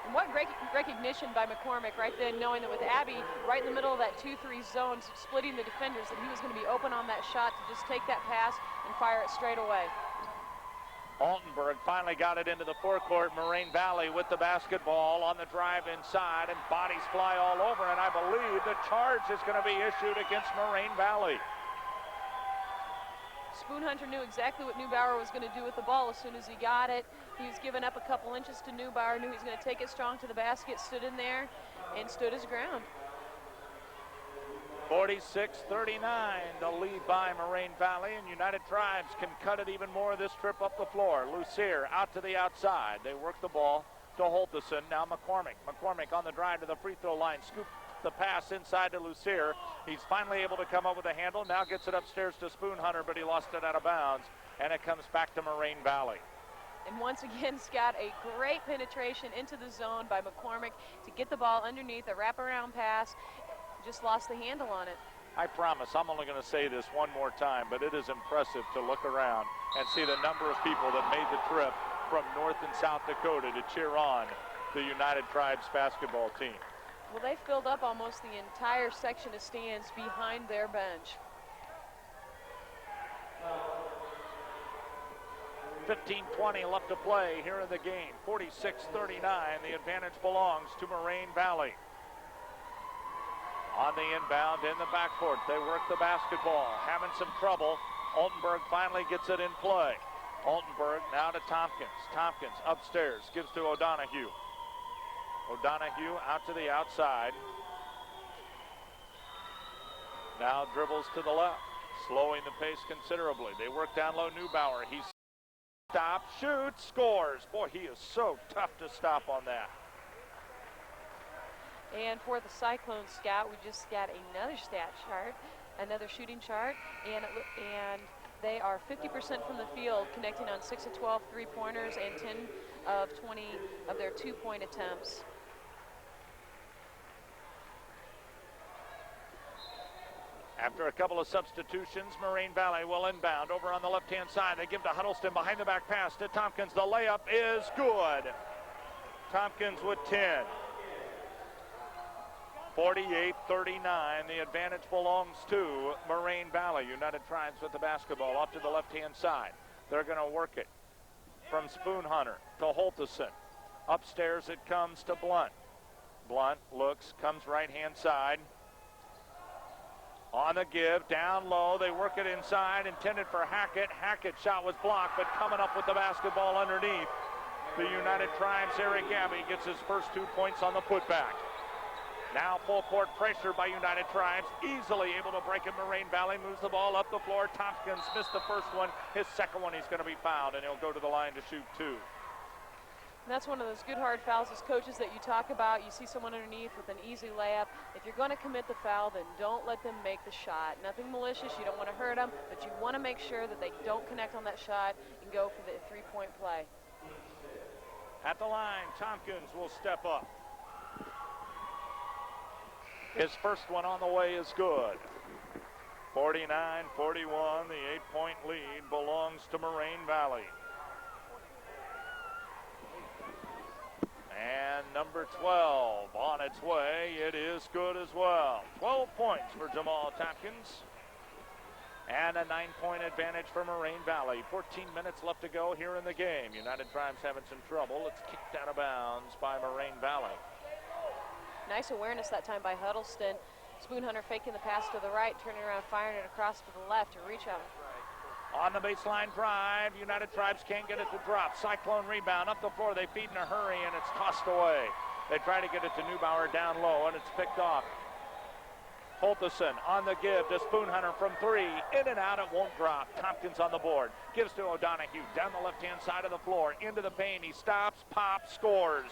And what great recognition by McCormick right then, knowing that with Abbey right in the middle of that 2-3 zone, splitting the defenders, that he was going to be open on that shot to just take that pass and fire it straight away. Altenberg finally got it into the forecourt. Moraine Valley with the basketball on the drive inside, and bodies fly all over, and I believe the charge is going to be issued against Moraine Valley. Spoonhunter knew exactly what Neubauer was going to do with the ball as soon as he got it. He was giving up a couple inches to Neubauer, knew he was going to take it strong to the basket, stood in there, and stood his ground. 46-39, the lead by Moraine Valley, and United Tribes can cut it even more this trip up the floor. Lucier out to the outside. They work the ball to Holteson. Now McCormick. McCormick on the drive to the free throw line. Scoop the pass inside to Lucier. He's finally able to come up with a handle. Now gets it upstairs to Spoonhunter, but he lost it out of bounds, and it comes back to Moraine Valley. And once again, Scott, a great penetration into the zone by McCormick to get the ball underneath, a wraparound pass. Just lost the handle on it. I promise I'm only going to say this one more time, but it is impressive to look around and see the number of people that made the trip from North and South Dakota to cheer on the United Tribes basketball team. Well, they filled up almost the entire section of stands behind their bench. 15:20 left to play here in the game. 46-39. The advantage belongs to Moraine Valley. On the inbound in the backcourt, they work the basketball, having some trouble. Altenberg finally gets it in play. Altenberg now to Tompkins. Tompkins upstairs, gives to O'Donohue. O'Donohue out to the outside. Now dribbles to the left, slowing the pace considerably. They work down low. Neubauer, he stops, shoots, scores. Boy, he is so tough to stop on that. And for the Cyclones, Scott, we just got another stat chart, another shooting chart, and they are 50% from the field, connecting on 6 of 12 three-pointers and 10 of 20 of their two-point attempts. After a couple of substitutions, Moraine Valley will inbound over on the left-hand side. They give to Huddleston behind the back pass to Tompkins. The layup is good. Tompkins with 10. 48-39, the advantage belongs to Moraine Valley. United Tribes with the basketball off to the left-hand side. They're going to work it from Spoonhunter to Holteson. Upstairs it comes to Blunt. Blunt looks, comes right-hand side. On the give, down low, they work it inside, intended for Hackett. Hackett's shot was blocked, but coming up with the basketball underneath. The United Tribes' Eric Abbey gets his first 2 points on the putback. Now full court pressure by United Tribes, easily able to break it. Moraine Valley moves the ball up the floor. Tompkins missed the first one. His second one, he's going to be fouled, and he'll go to the line to shoot 2. And that's one of those good hard fouls as coaches that you talk about. You see someone underneath with an easy layup. If you're going to commit the foul, then don't let them make the shot. Nothing malicious. You don't want to hurt them, but you want to make sure that they don't connect on that shot and go for the three-point play. At the line, Tompkins will step up. His first one on the way is good. 49-41, the 8-point lead belongs to Moraine Valley. And number 12 on its way. It is good as well. 12 points for Jamal Tompkins. And a 9-point advantage for Moraine Valley. 14 minutes left to go here in the game. United Tribes having some trouble. It's kicked out of bounds by Moraine Valley. Nice awareness that time by Huddleston. Spoonhunter faking the pass to the right, turning around, firing it across to the left to reach out. On the baseline drive, United Tribes can't get it to drop. Cyclone rebound up the floor. They feed in a hurry, and it's tossed away. They try to get it to Neubauer down low, and it's picked off. Holteson on the give to Spoonhunter from 3. In and out, it won't drop. Tompkins on the board. Gives to O'Donohue down the left-hand side of the floor. Into the paint. He stops, pops, scores.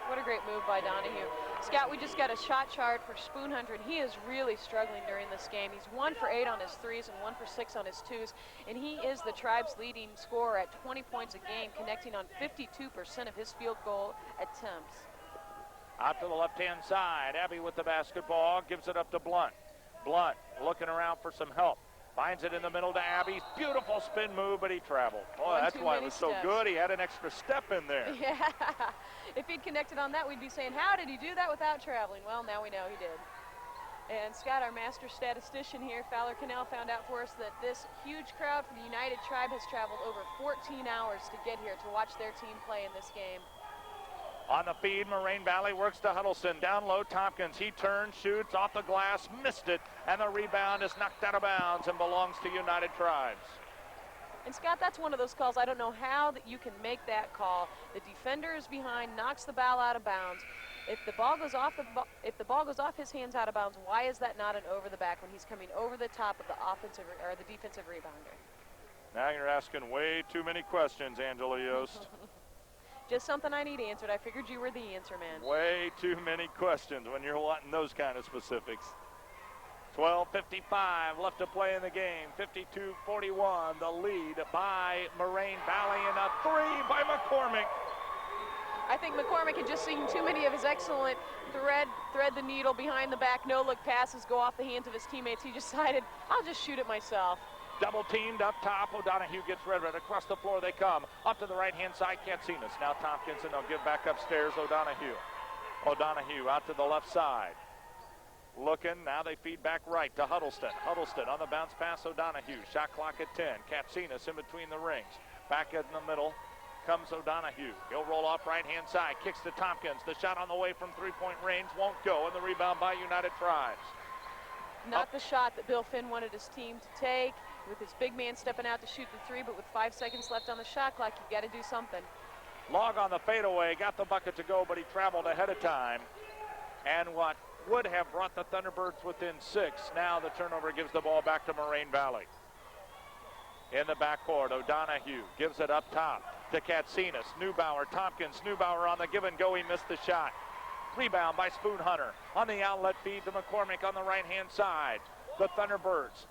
What a great move by Donahue. Scott, we just got a shot chart for Spoonhunter, and he is really struggling during this game. He's 1 for 8 on his threes and 1 for 6 on his twos, and he is the Tribe's leading scorer at 20 points a game, connecting on 52% of his field goal attempts. Out to the left-hand side. Abbey with the basketball. Gives it up to Blunt. Blunt looking around for some help. Finds it in the middle to Abbey. Beautiful spin move, but he traveled. Oh, that's why it was so good. He had an extra step in there. Yeah. If he'd connected on that, we'd be saying, how did he do that without traveling? Well, now we know he did. And Scott, our master statistician here, Fowler Cannell, found out for us that this huge crowd for the United Tribe has traveled over 14 hours to get here to watch their team play in this game. On the feed, Moraine Valley works to Huddleston. Down low, Tompkins. He turns, shoots off the glass, missed it, and the rebound is knocked out of bounds and belongs to United Tribes. And Scott, that's one of those calls. I don't know how that you can make that call. The defender is behind, knocks the ball out of bounds. If the ball goes off his hands out of bounds, why is that not an over the back when he's coming over the top of the offensive or the defensive rebounder? Now you're asking way too many questions, Angela Yost. Just something I need answered. I figured you were the answer man. Way too many questions when you're wanting those kind of specifics. 12:55 left to play in the game. 52-41, the lead by Moraine Valley, and a 3 by McCormick. I think McCormick had just seen too many of his excellent thread the needle behind the back, no-look passes go off the hands of his teammates. He decided, I'll just shoot it myself. Double teamed up top. O'Donohue gets red. Across the floor they come. Up to the right-hand side, Katsinas. Now Tompkins, and they'll give back upstairs O'Donohue. O'Donohue out to the left side. Looking, now they feed back right to Huddleston. Huddleston on the bounce pass, O'Donohue. Shot clock at 10. Katsinas in between the rings. Back in the middle comes O'Donohue. He'll roll off right-hand side. Kicks to Tompkins. The shot on the way from three-point range won't go, and the rebound by United Tribes. Not the shot that Bill Finn wanted his team to take, with his big man stepping out to shoot the 3, but with 5 seconds left on the shot clock, you've got to do something. Log on the fadeaway, got the bucket to go, but he traveled ahead of time. And what would have brought the Thunderbirds within 6, now the turnover gives the ball back to Moraine Valley. In the backcourt, O'Donohue gives it up top to Katsinas. Neubauer, Tompkins, Neubauer on the give and go, he missed the shot. Rebound by Spoonhunter on the outlet feed to McCormick on the right-hand side. The Thunderbirds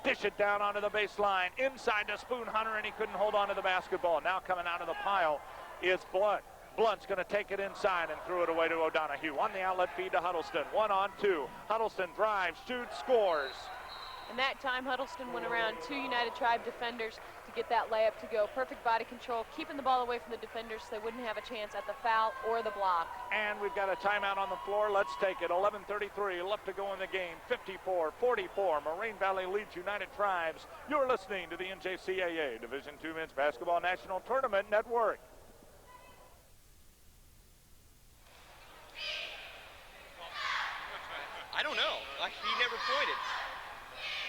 dish it down onto the baseline, inside to Spoonhunter, and he couldn't hold on to the basketball. Now coming out of the pile is Blunt. Blunt's going to take it inside and threw it away to O'Donohue. On the outlet feed to Huddleston. 1-on-2. Huddleston drives, shoots, scores. And that time, Huddleston went around 2 United Tribe defenders to get that layup to go. Perfect body control, keeping the ball away from the defenders so they wouldn't have a chance at the foul or the block. And we've got a timeout on the floor. Let's take it. 11:33 left to go in the game. 54-44. Moraine Valley leads United Tribes. You're listening to the NJCAA Division II Men's Basketball National Tournament Network. I don't know. He never pointed.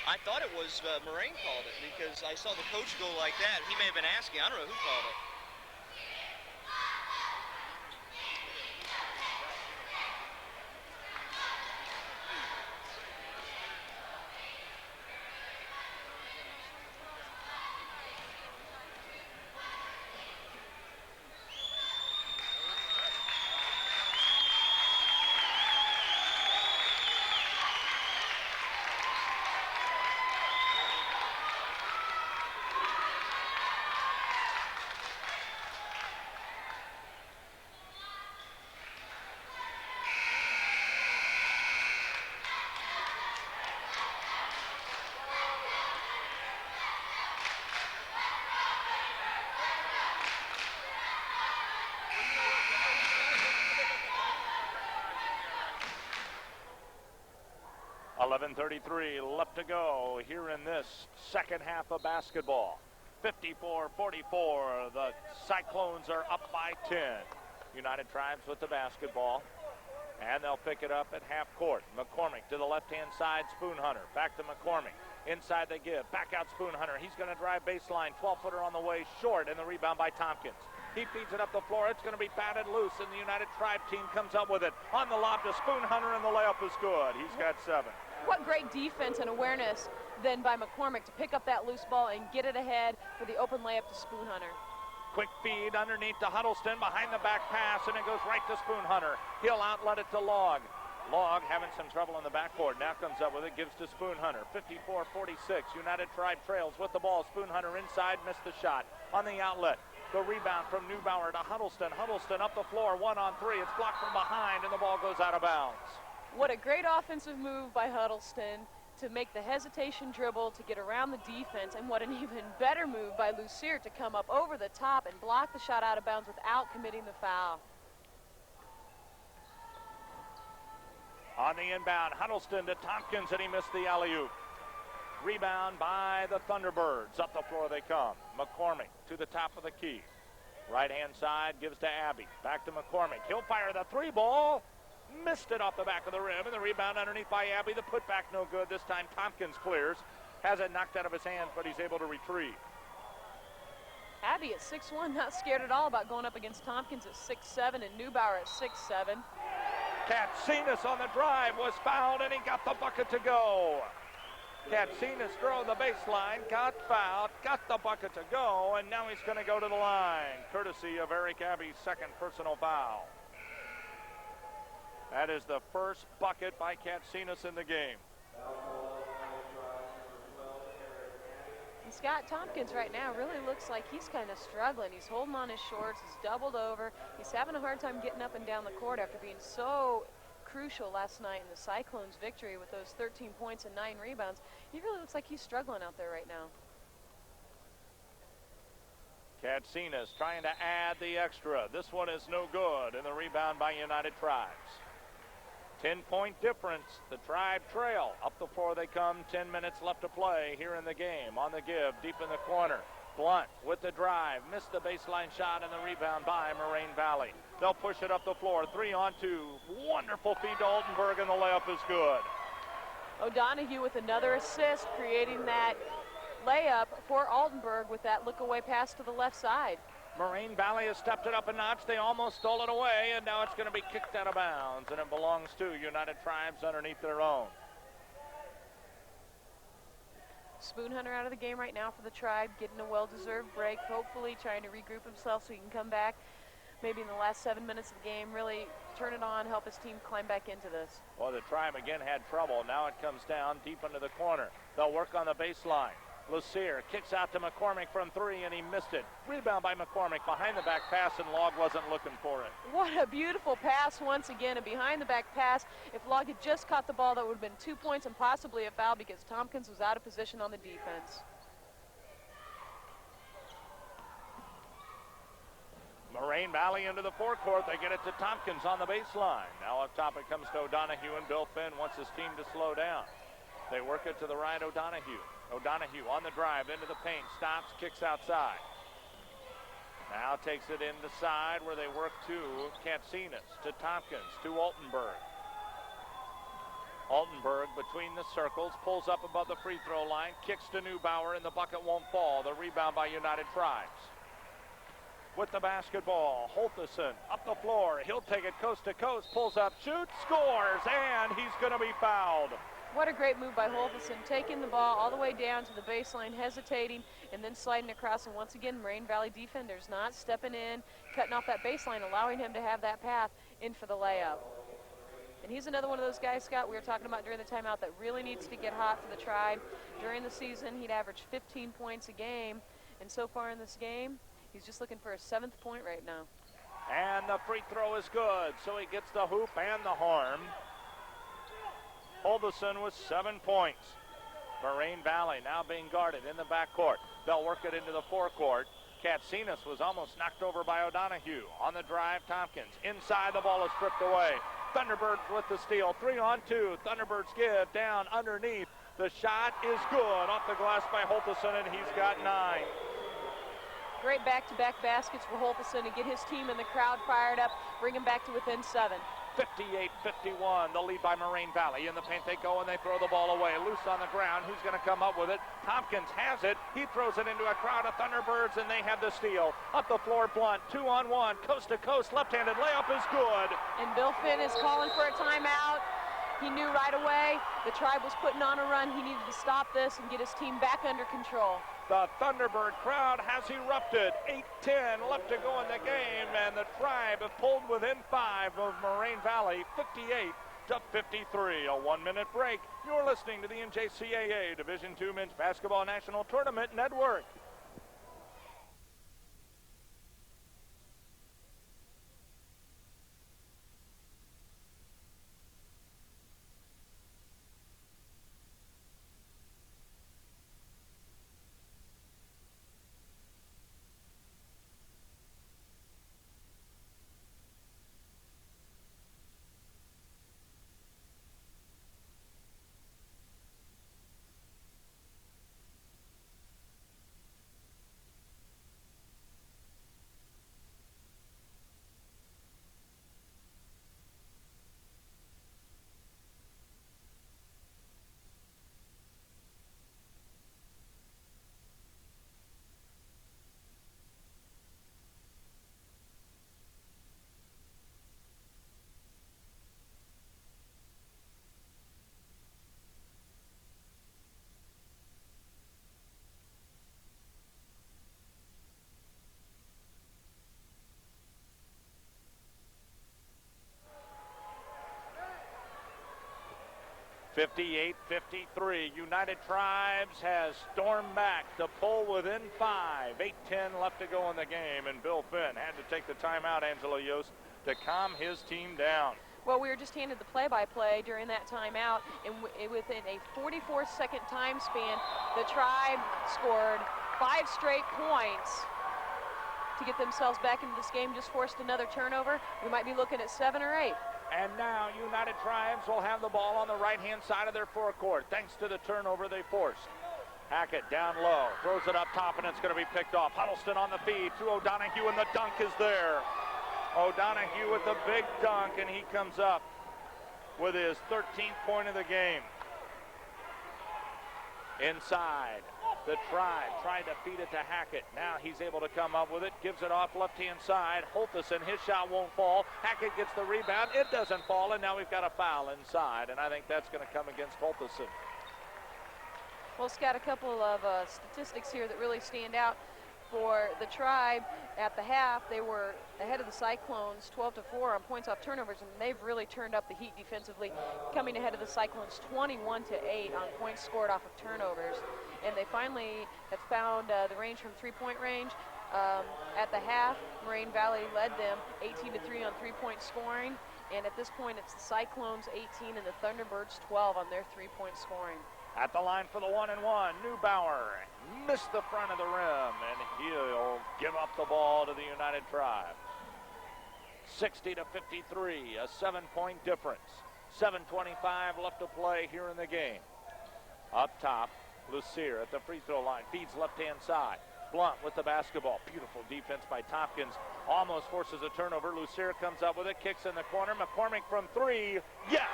I thought it was Moraine called it because I saw the coach go like that. He may have been asking. I don't know who called it. .33 left to go here in this second half of basketball. 54-44. The Cyclones are up by 10. United Tribes with the basketball. And they'll pick it up at half court. McCormick to the left-hand side. Spoonhunter. Back to McCormick. Inside they give. Back out Spoonhunter. He's going to drive baseline. 12-footer on the way short. And the rebound by Tompkins. He feeds it up the floor. It's going to be batted loose. And the United Tribe team comes up with it. On the lob to Spoonhunter. And the layup is good. He's got 7. What great defense and awareness then by McCormick to pick up that loose ball and get it ahead for the open layup to Spoonhunter. Quick feed underneath to Huddleston, behind the back pass, and it goes right to Spoonhunter. He'll outlet it to Log. Log having some trouble in the backcourt. Now comes up with it, gives to Spoonhunter. 54-46. United Tribe trails with the ball. Spoonhunter inside, missed the shot. On the outlet, the rebound from Neubauer to Huddleston. Huddleston up the floor, 1-on-3. It's blocked from behind, and the ball goes out of bounds. What a great offensive move by Huddleston to make the hesitation dribble to get around the defense, and what an even better move by Lucier to come up over the top and block the shot out of bounds without committing the foul. On the inbound, Huddleston to Tompkins, and he missed the alley-oop. Rebound by the Thunderbirds. Up the floor they come. McCormick to the top of the key. Right-hand side gives to Abbey. Back to McCormick. He'll fire the 3-ball. Missed it off the back of the rim, and the rebound underneath by Abbey. The putback no good. This time Tompkins clears. Has it knocked out of his hands, but he's able to retrieve. Abbey at 6'1", not scared at all about going up against Tompkins at 6'7", and Neubauer at 6'7". Katsinas on the drive was fouled, and he got the bucket to go. Katsinas drove the baseline, got fouled, got the bucket to go, and now he's going to go to the line, courtesy of Eric Abbey's second personal foul. That is the first bucket by Katsinas in the game. And Scott Tompkins right now really looks like he's kind of struggling. He's holding on his shorts, he's doubled over. He's having a hard time getting up and down the court after being so crucial last night in the Cyclones' victory with those 13 points and 9 rebounds. He really looks like he's struggling out there right now. Katsinas trying to add the extra. This one is no good, and the rebound by United Tribes. 10-point difference. The Tribe trail. Up the floor they come. 10 minutes left to play here in the game. On the give, deep in the corner. Blunt with the drive. Missed the baseline shot, and the rebound by Moraine Valley. They'll push it up the floor. 3-on-2. Wonderful feed to Oldenburg, and the layup is good. O'Donohue with another assist, creating that layup for Oldenburg with that look-away pass to the left side. Moraine Valley has stepped it up a notch. They almost stole it away, and now it's going to be kicked out of bounds, and it belongs to United Tribes underneath their own. Spoonhunter out of the game right now for the Tribe, getting a well-deserved break, hopefully trying to regroup himself so he can come back maybe in the last 7 minutes of the game, really turn it on, help his team climb back into this. Well, the Tribe again had trouble. Now it comes down deep into the corner. They'll work on the baseline. Lucier kicks out to McCormick from 3, and he missed it. Rebound by McCormick, behind the back pass, and Log wasn't looking for it. What a beautiful pass once again, a behind the back pass. If Log had just caught the ball, that would have been 2 points and possibly a foul because Tompkins was out of position on the defense. Moraine Valley into the forecourt. They get it to Tompkins on the baseline. Now up top it comes to O'Donohue, and Bill Finn wants his team to slow down. They work it to the right, O'Donohue. O'Donohue on the drive into the paint, stops, kicks outside. Now takes it in the side where they work to Katsinas, to Tompkins, to Oldenburg. Altenberg between the circles, pulls up above the free throw line, kicks to Neubauer, and the bucket won't fall. The rebound by United Tribes. With the basketball, Holthison up the floor. He'll take it coast to coast, pulls up, shoots, scores, and he's going to be fouled. What a great move by Holthison, taking the ball all the way down to the baseline, hesitating, and then sliding across. And once again, Moraine Valley defenders not stepping in, cutting off that baseline, allowing him to have that path in for the layup. And he's another one of those guys, Scott, we were talking about during the timeout, that really needs to get hot for the Tribe. During the season, he'd average 15 points a game, and so far in this game, he's just looking for a 7th point right now. And the free throw is good, so he gets the hoop and the horn. Holthison with 7 points. Moraine Valley now being guarded in the backcourt. They'll work it into the forecourt. Katsinas was almost knocked over by O'Donohue. On the drive, Tompkins. Inside, the ball is stripped away. Thunderbirds with the steal. 3-on-2. Thunderbirds give down underneath. The shot is good off the glass by Holthison, and he's got 9. Great back-to-back baskets for Holthison to get his team and the crowd fired up, bring him back to within 7. 58-51, the lead by Moraine Valley. In the paint they go, and they throw the ball away. Loose on the ground. Who's going to come up with it? Tompkins has it. He throws it into a crowd of Thunderbirds, and they have the steal. Up the floor, Blunt. 2-on-1, coast to coast, left-handed layup is good. And Bill Finn is calling for a timeout. He knew right away the Tribe was putting on a run. He needed to stop this and get his team back under control. The Thunderbird crowd has erupted. 8:10 left to go in the game, and the Tribe have pulled within 5 of Moraine Valley, 58-53. A 1-minute break. You're listening to the NJCAA Division II Men's Basketball National Tournament Network. (58-53). United Tribes has stormed back to pull within 5. 8:10 left to go in the game, and Bill Finn had to take the timeout, Angela Yost, to calm his team down. Well, we were just handed the play-by-play during that timeout, and within a 44-second time span, the Tribe scored 5 straight points to get themselves back into this game. Just forced another turnover. We might be looking at 7 or 8. And now United Tribes will have the ball on the right-hand side of their forecourt, thanks to the turnover they forced. Hackett down low, throws it up top, and it's going to be picked off. Huddleston on the feed to O'Donohue, and the dunk is there. O'Donohue with the big dunk, and he comes up with his 13th point of the game. Inside, the Tribe tried to feed it to Hackett. Now he's able to come up with it, gives it off left-hand side. Holthison, his shot won't fall. Hackett gets the rebound. It doesn't fall, and now we've got a foul inside, and I think that's going to come against Holthison. Well, Scott, a couple of statistics here that really stand out for the Tribe. At the half, they were ahead of the Cyclones 12-4 on points off turnovers, and they've really turned up the heat defensively, coming ahead of the Cyclones 21-8 on points scored off of turnovers. And they finally have found the range from three-point range. At the half, Moraine Valley led them 18-3 on three-point scoring, and at this point it's the Cyclones 18 and the Thunderbirds 12 on their three-point scoring. At the line for the 1-and-1, Neubauer missed the front of the rim, and he'll give up the ball to the United Tribe. 60-53, a 7-point difference. 7:25 left to play here in the game. Up top, Lucier at the free throw line, feeds left-hand side. Blunt with the basketball. Beautiful defense by Tompkins. Almost forces a turnover. Lucier comes up with it, kicks in the corner. McCormick from 3. Yes!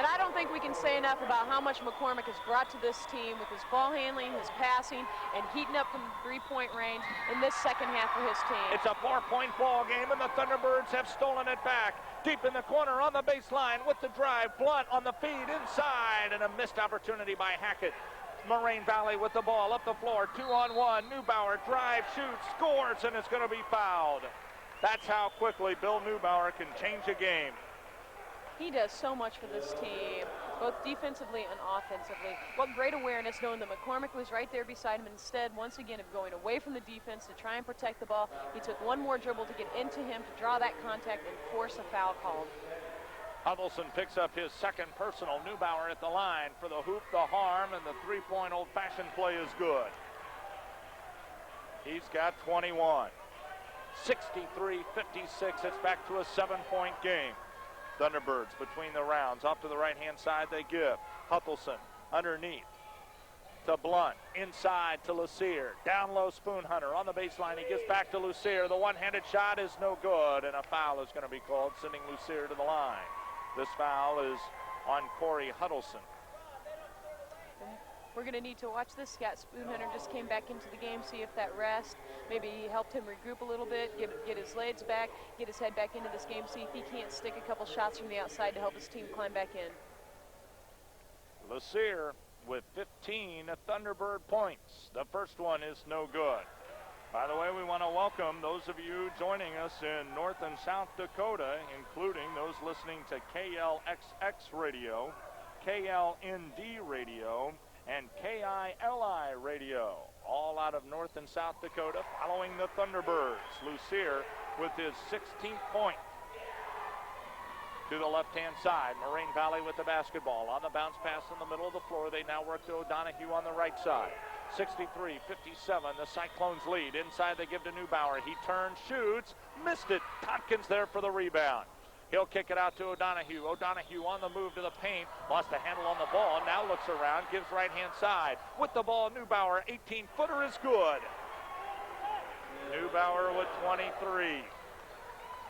And I don't think we can say enough about how much McCormick has brought to this team with his ball handling, his passing, and heating up from three-point range in this second half for his team. It's a 4-point ball game, and the Thunderbirds have stolen it back. Deep in the corner on the baseline with the drive. Blunt on the feed inside, and a missed opportunity by Hackett. Moraine Valley with the ball up the floor. 2-on-1. Neubauer drive, shoots, scores, and it's going to be fouled. That's how quickly Bill Neubauer can change a game. He does so much for this team, both defensively and offensively. What great awareness, knowing that McCormick was right there beside him. Instead, once again, of going away from the defense to try and protect the ball, he took one more dribble to get into him, to draw that contact and force a foul called. Huddleston picks up his second personal. Neubauer at the line for the hoop, the harm, and the three-point old-fashioned play is good. He's got 21. 63-56. It's back to a 7-point game. Thunderbirds between the rounds. Off to the right-hand side they give. Huddleston underneath to Blunt. Inside to Lucier. Down low Spoonhunter on the baseline. He gets back to Lucier. The one-handed shot is no good, and a foul is going to be called, sending Lucier to the line. This foul is on Corey Huddleston. We're going to need to watch this. Scott Spoonhunter just came back into the game, see if that rest maybe helped him regroup a little bit, get his legs back, get his head back into this game, see if he can't stick a couple shots from the outside to help his team climb back in. Lucier with 15 Thunderbird points. The first one is no good. By the way, we want to welcome those of you joining us in North and South Dakota, including those listening to KLXX Radio, KLND Radio, and KILI Radio, all out of North and South Dakota, following the Thunderbirds. Lucier with his 16th point. To the left-hand side, Moraine Valley with the basketball. On the bounce pass in the middle of the floor, they now work to O'Donohue on the right side. 63-57, the Cyclones lead. Inside they give to Neubauer. He turns, shoots, missed it. Tompkins there for the rebound. He'll kick it out to O'Donohue. O'Donohue on the move to the paint. Lost the handle on the ball. Now looks around. Gives right-hand side. With the ball, Neubauer. 18-footer is good. Neubauer with 23.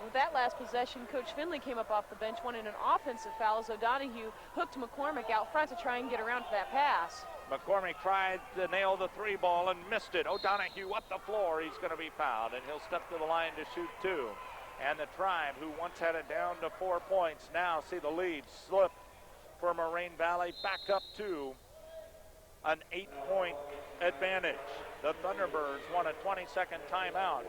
With that last possession, Coach Finley came up off the bench, wanting an offensive foul as O'Donohue hooked McCormick out front to try and get around for that pass. McCormick tried to nail the three ball and missed it. O'Donohue up the floor. He's going to be fouled, and he'll step to the line to shoot two. And the Tribe, who once had it down to 4 points, now see the lead slip for Moraine Valley back up to an 8-point advantage. The Thunderbirds want a 20-second timeout.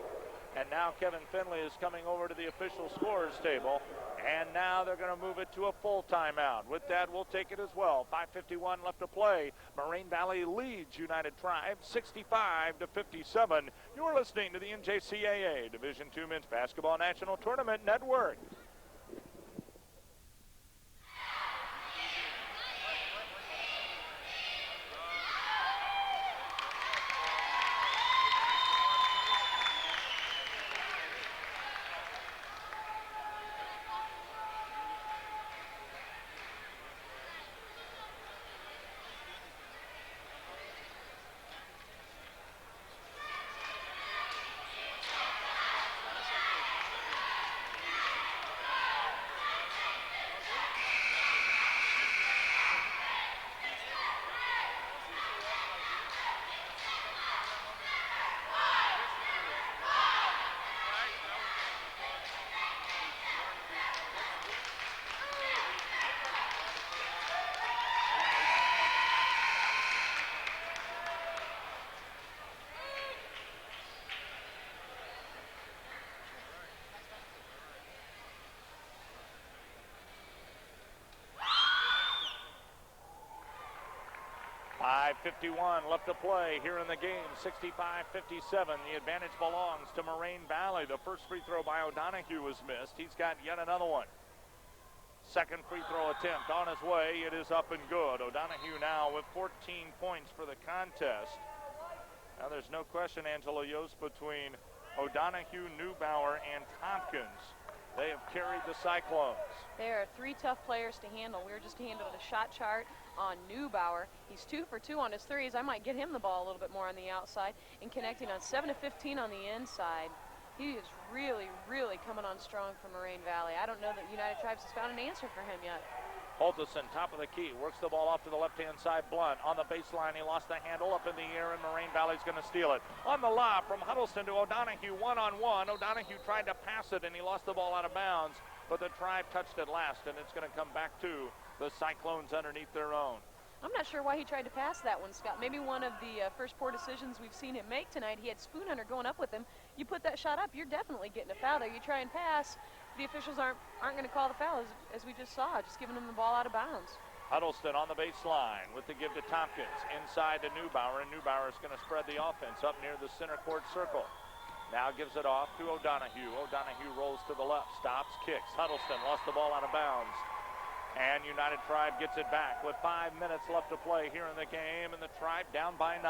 And now Kevin Finley is coming over to the official scorers table. And now they're going to move it to a full timeout. With that, we'll take it as well. 5:51 left to play. Moraine Valley leads United Tribe 65-57. You're listening to the NJCAA Division II Men's Basketball National Tournament Network. .51 left to play here in the game. 65-57. The advantage belongs to Moraine Valley. The first free throw by O'Donohue was missed. He's got yet another one. Second free throw attempt on his way. It is up and good. O'Donohue now with 14 points for the contest. Now there's no question, Angela Yost, between O'Donohue, Neubauer, and Tompkins. They have carried the Cyclones. There are three tough players to handle. We were just handling a shot chart on Neubauer. He's 2 for 2 on his threes. I might get him the ball a little bit more on the outside and connecting on 7 of 15 on the inside. He is really, really coming on strong for Moraine Valley. I don't know that United Tribes has found an answer for him yet. Holtison, top of the key, works the ball off to the left-hand side. Blunt on the baseline. He lost the handle up in the air, and Moraine Valley's going to steal it. On the lob from Huddleston to O'Donohue, one-on-one. O'Donohue tried to pass it, and he lost the ball out of bounds, but the Tribe touched it last, and it's going to come back to the Cyclones underneath their own. I'm not sure why he tried to pass that one, Scott. Maybe one of the first poor decisions we've seen him make tonight. He had Spoonhunter going up with him. You put that shot up, you're definitely getting a foul there. You try and pass, the officials aren't going to call the foul, as we just saw, just giving him the ball out of bounds. Huddleston on the baseline with the give to Tompkins. Inside to Neubauer, and Neubauer is going to spread the offense up near the center court circle. Now gives it off to O'Donohue. O'Donohue rolls to the left, stops, kicks. Huddleston lost the ball out of bounds. And United Tribe gets it back with 5 minutes left to play here in the game, and the Tribe down by 9.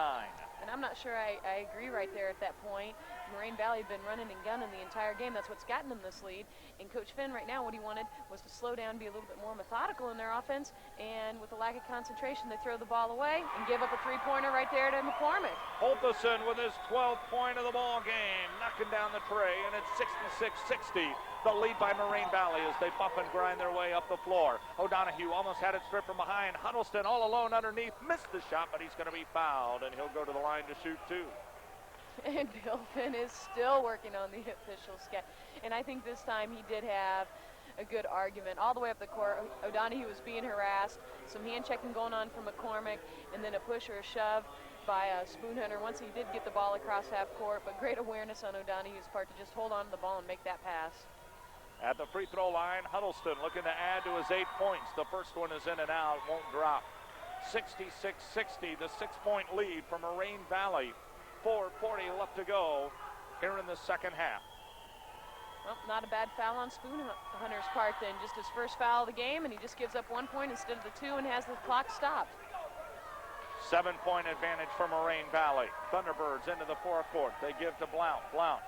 And I'm not sure I agree right there at that point. Moraine Valley had been running and gunning the entire game. That's what's gotten them this lead. And Coach Finn right now, what he wanted was to slow down, be a little bit more methodical in their offense. And with a lack of concentration, they throw the ball away and give up a three-pointer right there to McCormick. Holtison with his 12th point of the ball game, knocking down the tray, and it's 66-60. The lead by Moraine Valley as they buff and grind their way up the floor. O'Donohue almost had it stripped from behind. Huddleston all alone underneath, missed the shot, but he's going to be fouled, and he'll go to the line to shoot two. And Bill Finn is still working on the official sketch. And I think this time he did have a good argument. All the way up the court, O'Donohue was being harassed. Some hand checking going on from McCormick, and then a push or a shove by Spoonhunter once he did get the ball across half court. But great awareness on O'Donohue's part to just hold on to the ball and make that pass. At the free throw line, Huddleston looking to add to his 8 points. The first one is in and out, won't drop. 66-60, the 6-point lead for Moraine Valley. 4:40 left to go here in the second half. Well, not a bad foul on Spoonhunter's part then. Just his first foul of the game, and he just gives up 1 point instead of the 2 and has the clock stopped. 7-point advantage for Moraine Valley. Thunderbirds into the forecourt. They give to Blount. Blount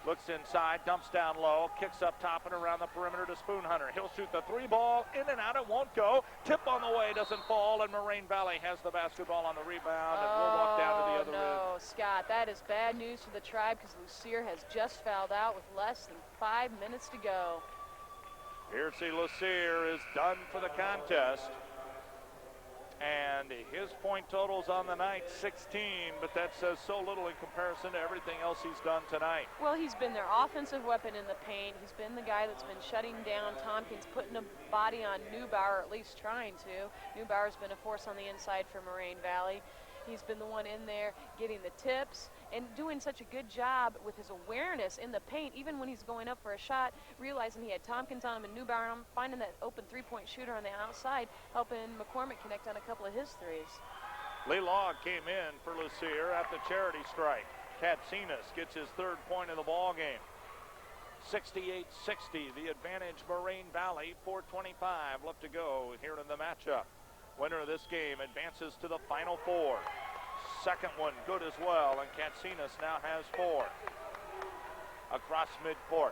looks inside, dumps down low, kicks up top and around the perimeter to Spoonhunter. He'll shoot the 3 ball, in and out, it won't go. Tip on the way, doesn't fall, and Moraine Valley has the basketball on the rebound, and we'll walk down to the other end. No, Scott, that is bad news for the Tribe because Lucier has just fouled out with less than 5 minutes to go. Piercy Lucier is done for the contest. And his point totals on the night, 16, but that says so little in comparison to everything else he's done tonight. Well, he's been their offensive weapon in the paint. He's been the guy that's been shutting down Tompkins, putting a body on Neubauer, at least trying to. Neubauer's been a force on the inside for Moraine Valley. He's been the one in there getting the tips and doing such a good job with his awareness in the paint, even when he's going up for a shot, realizing he had Tompkins on him and Neubauer on him, finding that open three-point shooter on the outside, helping McCormick connect on a couple of his threes. Lee Logg came in for Lucier at the charity strike. Katsinas gets his 3rd point of the ball game. 68-60, the advantage Moraine Valley, 4:25 left to go here in the matchup. Winner of this game advances to the Final Four. Second one good as well, and Katsinas now has 4. Across midcourt,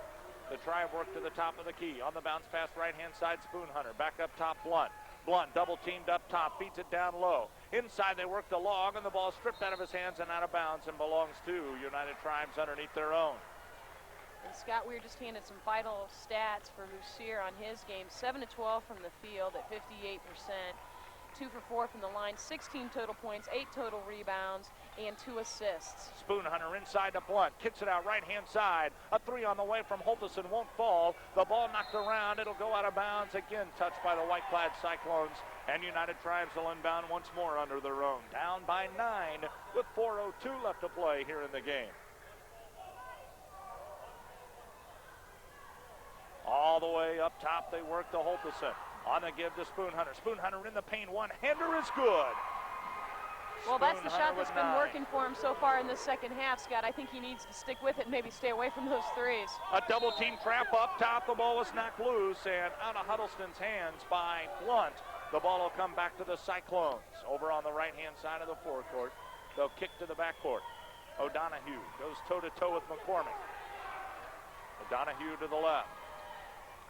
the Tribe work to the top of the key. On the bounce pass, right-hand side, Spoonhunter. Back up top, Blunt. Blunt double-teamed up top, feeds it down low. Inside, they work the Log, and the ball stripped out of his hands and out of bounds and belongs to United Tribes underneath their own. And Scott, we were just handed some vital stats for Lucier on his game. 7 of 12 from the field at 58%. 2 for 4 from the line, 16 total points, 8 total rebounds, and 2 assists. Spoonhunter inside to Blunt, kicks it out right-hand side. A 3 on the way from Holtison won't fall. The ball knocked around, it'll go out of bounds. Again, touched by the white-clad Cyclones, and United Tribes will inbound once more under their own. Down by 9 with 4:02 left to play here in the game. All the way up top, they work to Holtison. On the give to Spoonhunter. Spoonhunter in the paint. One-hander is good. Well, that's the shot that's been working for him so far in this second half, Scott. I think he needs to stick with it and maybe stay away from those threes. A double-team trap up top. The ball was knocked loose and out of Huddleston's hands by Blunt. The ball will come back to the Cyclones. Over on the right-hand side of the forecourt. They'll kick to the backcourt. O'Donohue goes toe-to-toe with McCormick. O'Donohue to the left.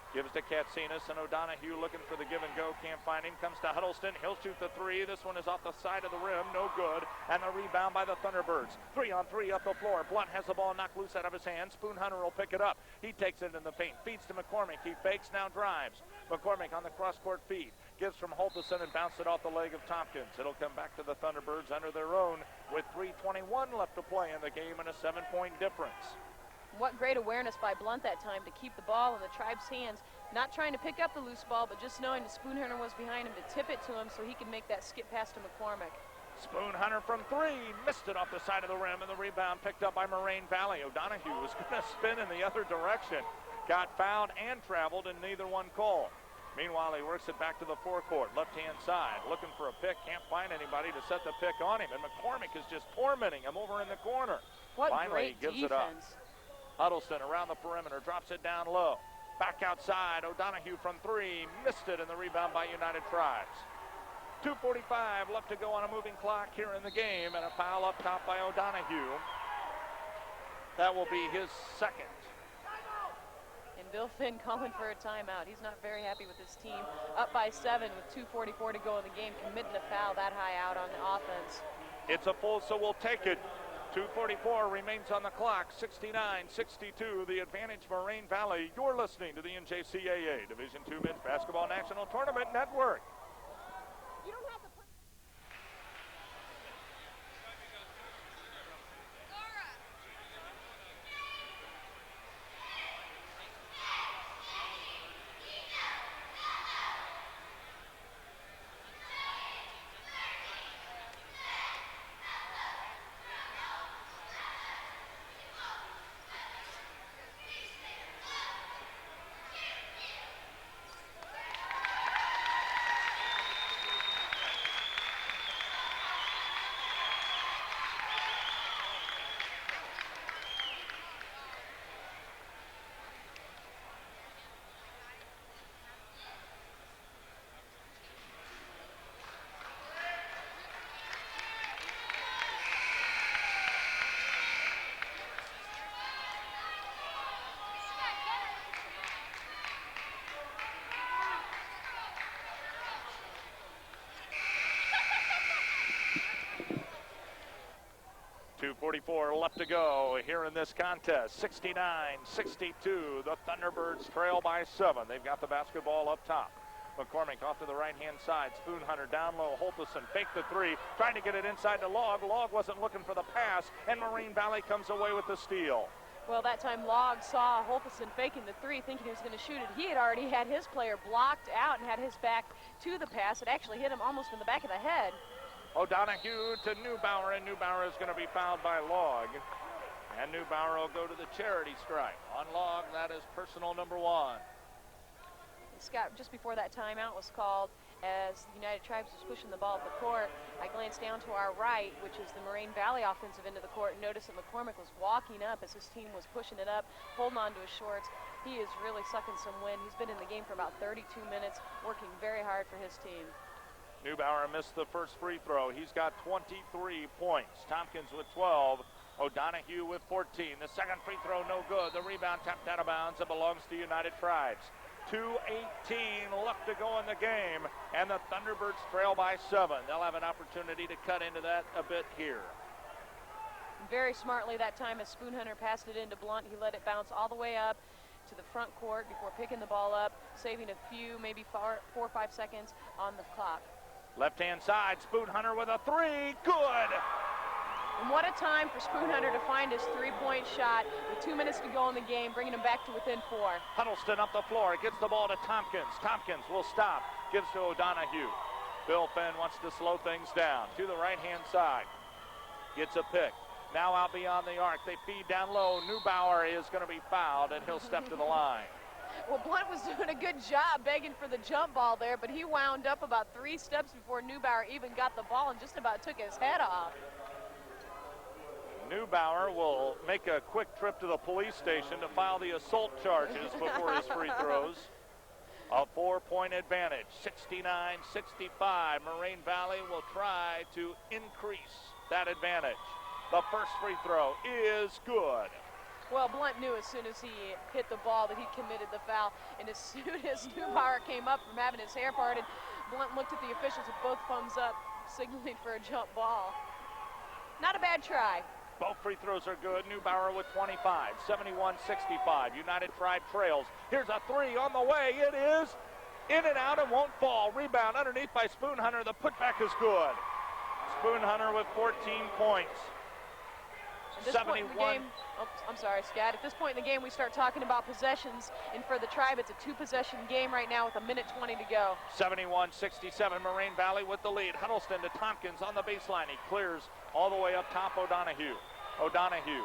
Gives to Katsinas, and O'Donohue looking for the give and go. Can't find him. Comes to Huddleston. He'll shoot the three. This one is off the side of the rim. No good. And the rebound by the Thunderbirds. 3-on-3 up the floor. Blunt has the ball knocked loose out of his hand. Spoon Hunter will pick it up. He takes it in the paint. Feeds to McCormick. He fakes, now drives. McCormick on the cross-court feed. Gives from Holtison and bounced it off the leg of Tompkins. It'll come back to the Thunderbirds under their own with 3:21 left to play in the game and a 7-point difference. What great awareness by Blunt that time to keep the ball in the Tribe's hands. Not trying to pick up the loose ball, but just knowing the Spoon Hunter was behind him to tip it to him so he could make that skip pass to McCormick. Spoon Hunter from three. Missed it off the side of the rim, and the rebound picked up by Moraine Valley. O'Donohue was going to spin in the other direction. Got fouled and traveled, and neither one called. Meanwhile, he works it back to the forecourt, left-hand side, looking for a pick. Can't find anybody to set the pick on him, and McCormick is just tormenting him over in the corner. What Finally, great gives defense. it up. Huddleston around the perimeter, drops it down low. Back outside, O'Donohue from three, missed it, and the rebound by United Tribes. 2:45 left to go on a moving clock here in the game, and a foul up top by O'Donohue. That will be his second. And Bill Finn calling for a timeout. He's not very happy with his team. Up by 7 with 2:44 to go in the game, committing a foul that high out on the offense. It's a full, so we'll take it. 2:44 remains on the clock. 69-62, the advantage Moraine Valley. You're listening to the NJCAA Division II Men's Basketball National Tournament Network. You don't have to put... 2:44 left to go here in this contest. 69-62. The Thunderbirds trail by 7. They've got the basketball up top. McCormick off to the right-hand side. Spoon Hunter down low. Holtison faked the three, trying to get it inside to Log. Log wasn't looking for the pass, and Moraine Valley comes away with the steal. Well, that time Log saw Holtison faking the three, thinking he was going to shoot it. He had already had his player blocked out and had his back to the pass. It actually hit him almost in the back of the head. O'Donohue to Neubauer, and Neubauer is going to be fouled by Log. And Neubauer will go to the charity stripe. On Log, that is personal number 1. Scott, just before that timeout was called, as the United Tribes was pushing the ball up the court, I glanced down to our right, which is the Moraine Valley offensive end of the court, and noticed that McCormick was walking up as his team was pushing it up, holding on to his shorts. He is really sucking some wind. He's been in the game for about 32 minutes, working very hard for his team. Neubauer missed the first free throw. He's got 23 points. Tompkins with 12. O'Donohue with 14. The second free throw no good. The rebound tapped out of bounds. It belongs to United Tribes. 2:18 left to go in the game, and the Thunderbirds trail by 7. They'll have an opportunity to cut into that a bit here. Very smartly that time as Spoon Hunter passed it into Blunt. He let it bounce all the way up to the front court before picking the ball up, saving a few, maybe 4 or 5 seconds on the clock. Left-hand side, Spoon Hunter with a three. Good! And what a time for Spoon Hunter to find his three-point shot with 2 minutes to go in the game, bringing him back to within 4. Huddleston up the floor, gets the ball to Tompkins. Tompkins will stop, gives to O'Donohue. Bill Finn wants to slow things down. To the right-hand side, gets a pick. Now out beyond the arc, they feed down low. Neubauer is going to be fouled, and he'll step to the line. Well, Blunt was doing a good job begging for the jump ball there, but he wound up about 3 steps before Neubauer even got the ball and just about took his head off. Neubauer will make a quick trip to the police station to file the assault charges before his free throws. A 4-point advantage, 69-65. Moraine Valley will try to increase that advantage. The first free throw is good. Well, Blunt knew as soon as he hit the ball that he committed the foul, and as soon as Neubauer came up from having his hair parted, Blunt looked at the officials with both thumbs up, signaling for a jump ball. Not a bad try. Both free throws are good. Neubauer with 25, 71-65. United Tribe trails. Here's a three on the way. It is in and out and won't fall. Rebound underneath by Spoonhunter. The putback is good. Spoonhunter with 14 points. At this point in the game, I'm sorry, Scott. At this point in the game, we start talking about possessions, and for the Tribe, it's a two-possession game right now with 1:20 to go. 71-67, Moraine Valley with the lead. Huddleston to Tompkins on the baseline. He clears all the way up top O'Donohue. O'Donohue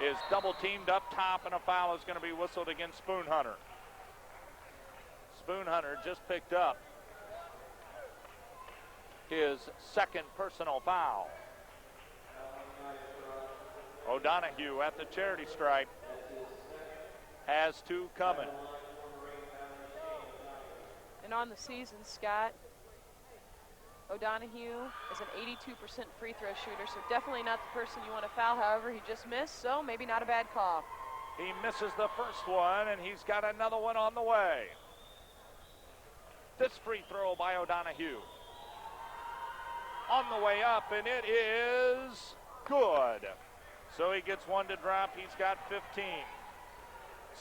is double-teamed up top, and a foul is going to be whistled against Spoonhunter. Spoonhunter just picked up his second personal foul. O'Donohue at the charity stripe has two coming. And on the season, Scott, O'Donohue is an 82% free throw shooter, so definitely not the person you want to foul. However, he just missed, so maybe not a bad call. He misses the first one, and he's got another one on the way. This free throw by O'Donohue on the way up, and it is good. So he gets one to drop. He's got 15.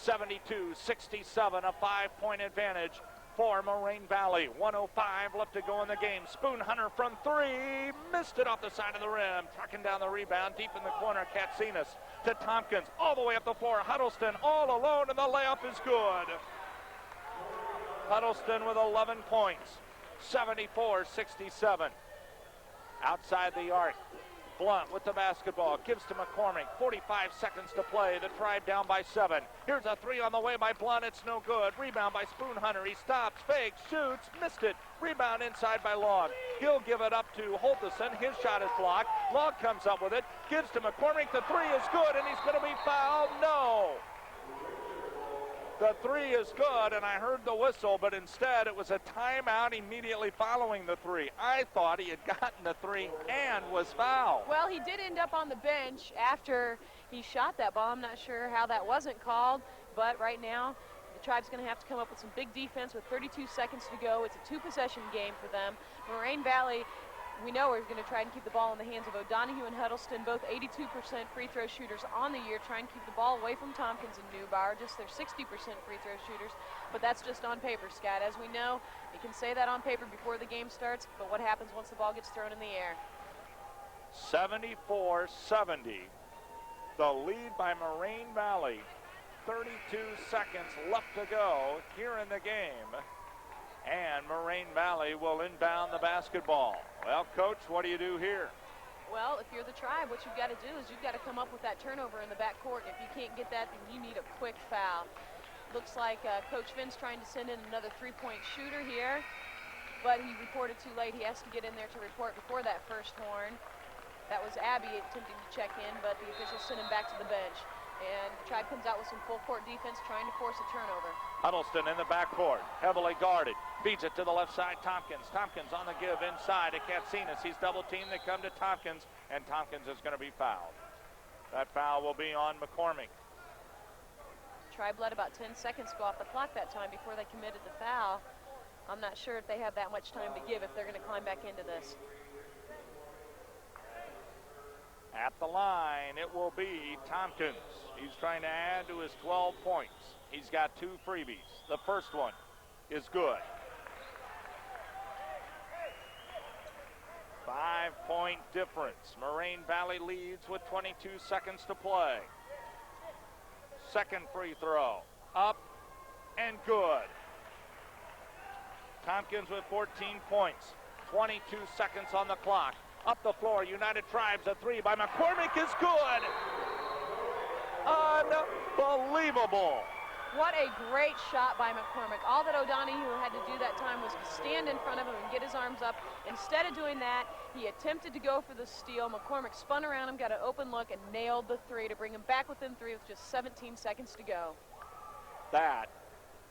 72-67, a 5-point advantage for Moraine Valley. 1:05 left to go in the game. Spoonhunter from three. Missed it off the side of the rim. Tracking down the rebound deep in the corner. Katsinas to Tompkins. All the way up the floor. Huddleston all alone, and the layup is good. Huddleston with 11 points. 74-67. Outside the arc. Blunt with the basketball, gives to McCormick, 45 seconds to play, the Tribe down by 7. Here's a three on the way by Blunt, it's no good. Rebound by Spoonhunter, he stops, fakes, shoots, missed it. Rebound inside by Log. He'll give it up to Holtison, his shot is blocked. Log comes up with it, gives to McCormick, the three is good, and he's going to be fouled, no. The three is good, and I heard the whistle, but instead it was a timeout immediately following the three. I thought he had gotten the three and was fouled. Well, he did end up on the bench after he shot that ball. I'm not sure how that wasn't called, but right now the Tribe's going to have to come up with some big defense with 32 seconds to go. It's a two-possession game for them. Moraine Valley, we know we're going to try and keep the ball in the hands of O'Donohue and Huddleston, both 82% free throw shooters on the year, trying to keep the ball away from Tompkins and Neubauer, just their 60% free throw shooters, but that's just on paper, Scott. As we know, you can say that on paper before the game starts, but what happens once the ball gets thrown in the air? 74-70, the lead by Moraine Valley. 32 seconds left to go here in the game. And Moraine Valley will inbound the basketball. Well, Coach, what do you do here? Well, if you're the Tribe, what you've got to do is you've got to come up with that turnover in the backcourt. If you can't get that, then you need a quick foul. Looks like Coach Finn's trying to send in another three-point shooter here, but he reported too late. He has to get in there to report before that first horn. That was Abby attempting to check in, but the officials sent him back to the bench. And the Tribe comes out with some full-court defense, trying to force a turnover. Huddleston in the backcourt, heavily guarded. Feeds it to the left side, Tompkins. Tompkins on the give inside to Katsinas. He's double-teamed. They come to Tompkins, and Tompkins is going to be fouled. That foul will be on McCormick. Tribe let about 10 seconds go off the clock that time before they committed the foul. I'm not sure if they have that much time to give if they're going to climb back into this. At the line, it will be Tompkins. He's trying to add to his 12 points. He's got two freebies. The first one is good. 5-point difference. Moraine Valley leads with 22 seconds to play. Second free throw. Up and good. Tompkins with 14 points. 22 seconds on the clock. Up the floor, United Tribes, a three by McCormick is good. Unbelievable. What a great shot by McCormick. All that O'Donohue had to do that time was to stand in front of him and get his arms up. Instead of doing that, he attempted to go for the steal. McCormick spun around him, got an open look, and nailed the three to bring him back within three with just 17 seconds to go. That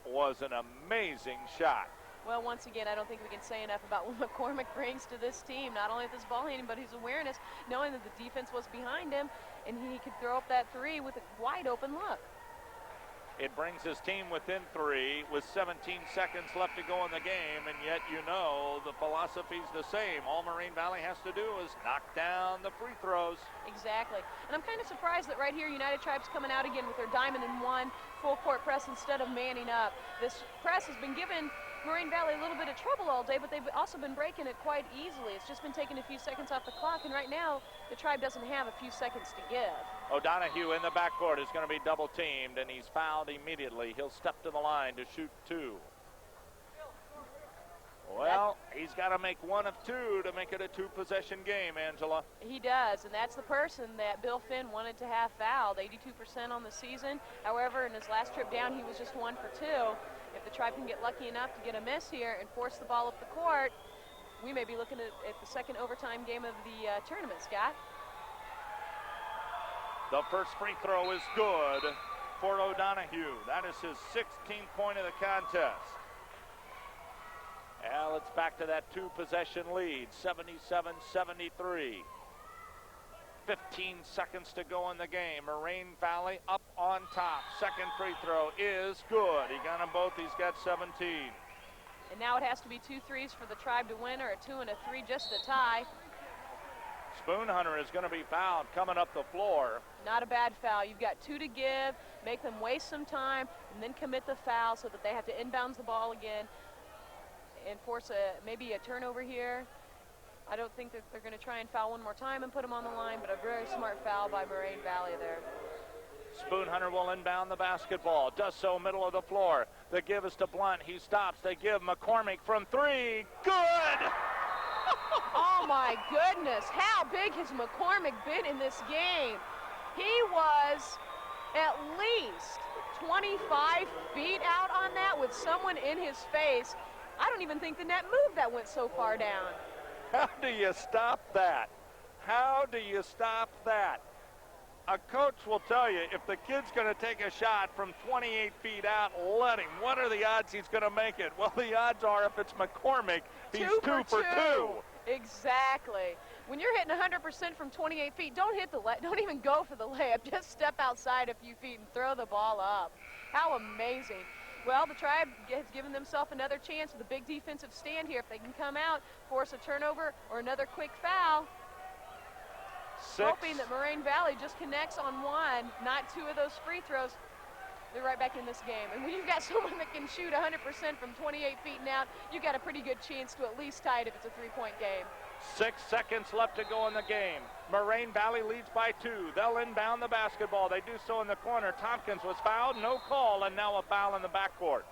was an amazing shot. Well, once again, I don't think we can say enough about what McCormick brings to this team, not only with his ball handling, but his awareness, knowing that the defense was behind him, and he could throw up that three with a wide open look. It brings his team within 3 with 17 seconds left to go in the game, and yet you know the philosophy's the same. All Moraine Valley has to do is knock down the free throws. Exactly. And I'm kind of surprised that right here United Tribe's coming out again with their diamond and one full court press instead of manning up. This press has been giving Moraine Valley a little bit of trouble all day, but they've also been breaking it quite easily. It's just been taking a few seconds off the clock, and right now the Tribe doesn't have a few seconds to give. O'Donohue in the backcourt is going to be double teamed, and he's fouled immediately. He'll step to the line to shoot 2. Well, he's got to make 1 of 2 to make it a 2-possession game, Angela. He does, and that's the person that Bill Finn wanted to have fouled, 82% on the season. However, in his last trip down, he was just 1 for 2. If the Tribe can get lucky enough to get a miss here and force the ball up the court, we may be looking at the second overtime game of the tournament, Scott. The first free throw is good for O'Donohue. That is his 16th point of the contest. Well, it's back to that 2-possession lead, 77-73. 15 seconds to go in the game. Moraine Valley up on top. Second free throw is good. He got them both. He's got 17. And now it has to be 2 threes for the Tribe to win, or a 2 and a 3 just to tie. Spoonhunter is going to be fouled coming up the floor. Not a bad foul. You've got 2 to give, make them waste some time, and then commit the foul so that they have to inbounds the ball again and force maybe a turnover here. I don't think that they're going to try and foul one more time and put him on the line, but a very smart foul by Moraine Valley there. Spoonhunter will inbound the basketball. Does so middle of the floor. The give is to Blunt. He stops. They give McCormick from 3. Good! Oh my goodness, how big has McCormick been in this game? He was at least 25 feet out on that with someone in his face. I don't even think the net moved that went so far down. How do you stop that? How do you stop that? A coach will tell you if the kid's going to take a shot from 28 feet out, let him. What are the odds he's going to make it? Well, the odds are if it's McCormick, he's 2 for 2. Exactly. When you're hitting 100% from 28 feet, don't even go for the layup. Just step outside a few feet and throw the ball up. How amazing. Well, the Tribe has given themselves another chance with a big defensive stand here. If they can come out, force a turnover or another quick foul. 6. Hoping that Moraine Valley just connects on 1, not 2 of those free throws. They're right back in this game. And when you've got someone that can shoot 100% from 28 feet and out, you've got a pretty good chance to at least tie it if it's a 3-point game. 6 seconds left to go in the game. Moraine Valley leads by 2. They'll inbound the basketball. They do so in the corner. Tompkins was fouled, no call, and now a foul in the backcourt.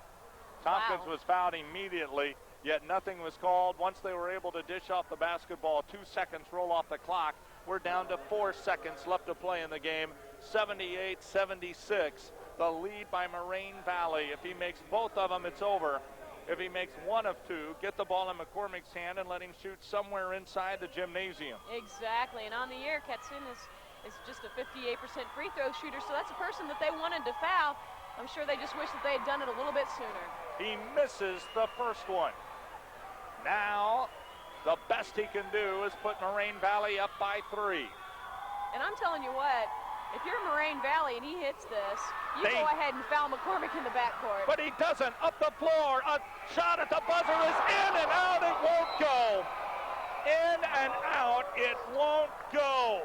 Tompkins was fouled immediately, yet nothing was called. Once they were able to dish off the basketball, 2 seconds roll off the clock. We're down to 4 seconds left to play in the game. 78-76, the lead by Moraine Valley. If he makes both of them, it's over. If he makes 1 of 2, get the ball in McCormick's hand and let him shoot somewhere inside the gymnasium. Exactly, and on the year, Katzen is just a 58% free throw shooter, so that's a person that they wanted to foul. I'm sure they just wish that they had done it a little bit sooner. He misses the first one. Now, the best he can do is put Moraine Valley up by 3. And I'm telling you what, if you're Moraine Valley and he hits this, you go ahead and foul McCormick in the backcourt. But he doesn't. Up the floor. A shot at the buzzer is in and out. It won't go. In and out. It won't go.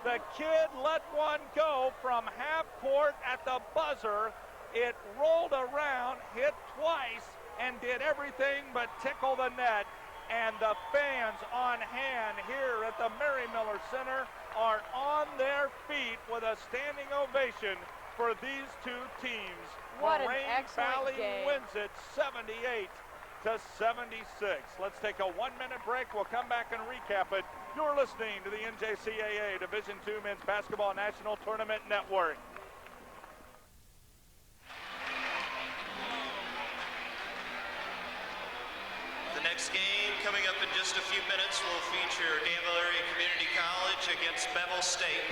The kid let one go from half court at the buzzer. It rolled around, hit twice, and did everything but tickle the net. And the fans on hand here at the Mary Miller Center are on their feet with a standing ovation for these 2 teams. What Moraine an excellent Valley game. wins it 78-76. Let's take a 1-minute break. We'll come back and recap it. You're listening to the NJCAA Division II Men's Basketball National Tournament Network. The next game coming up in just a few minutes will feature Danville Area Community College against Bevel State.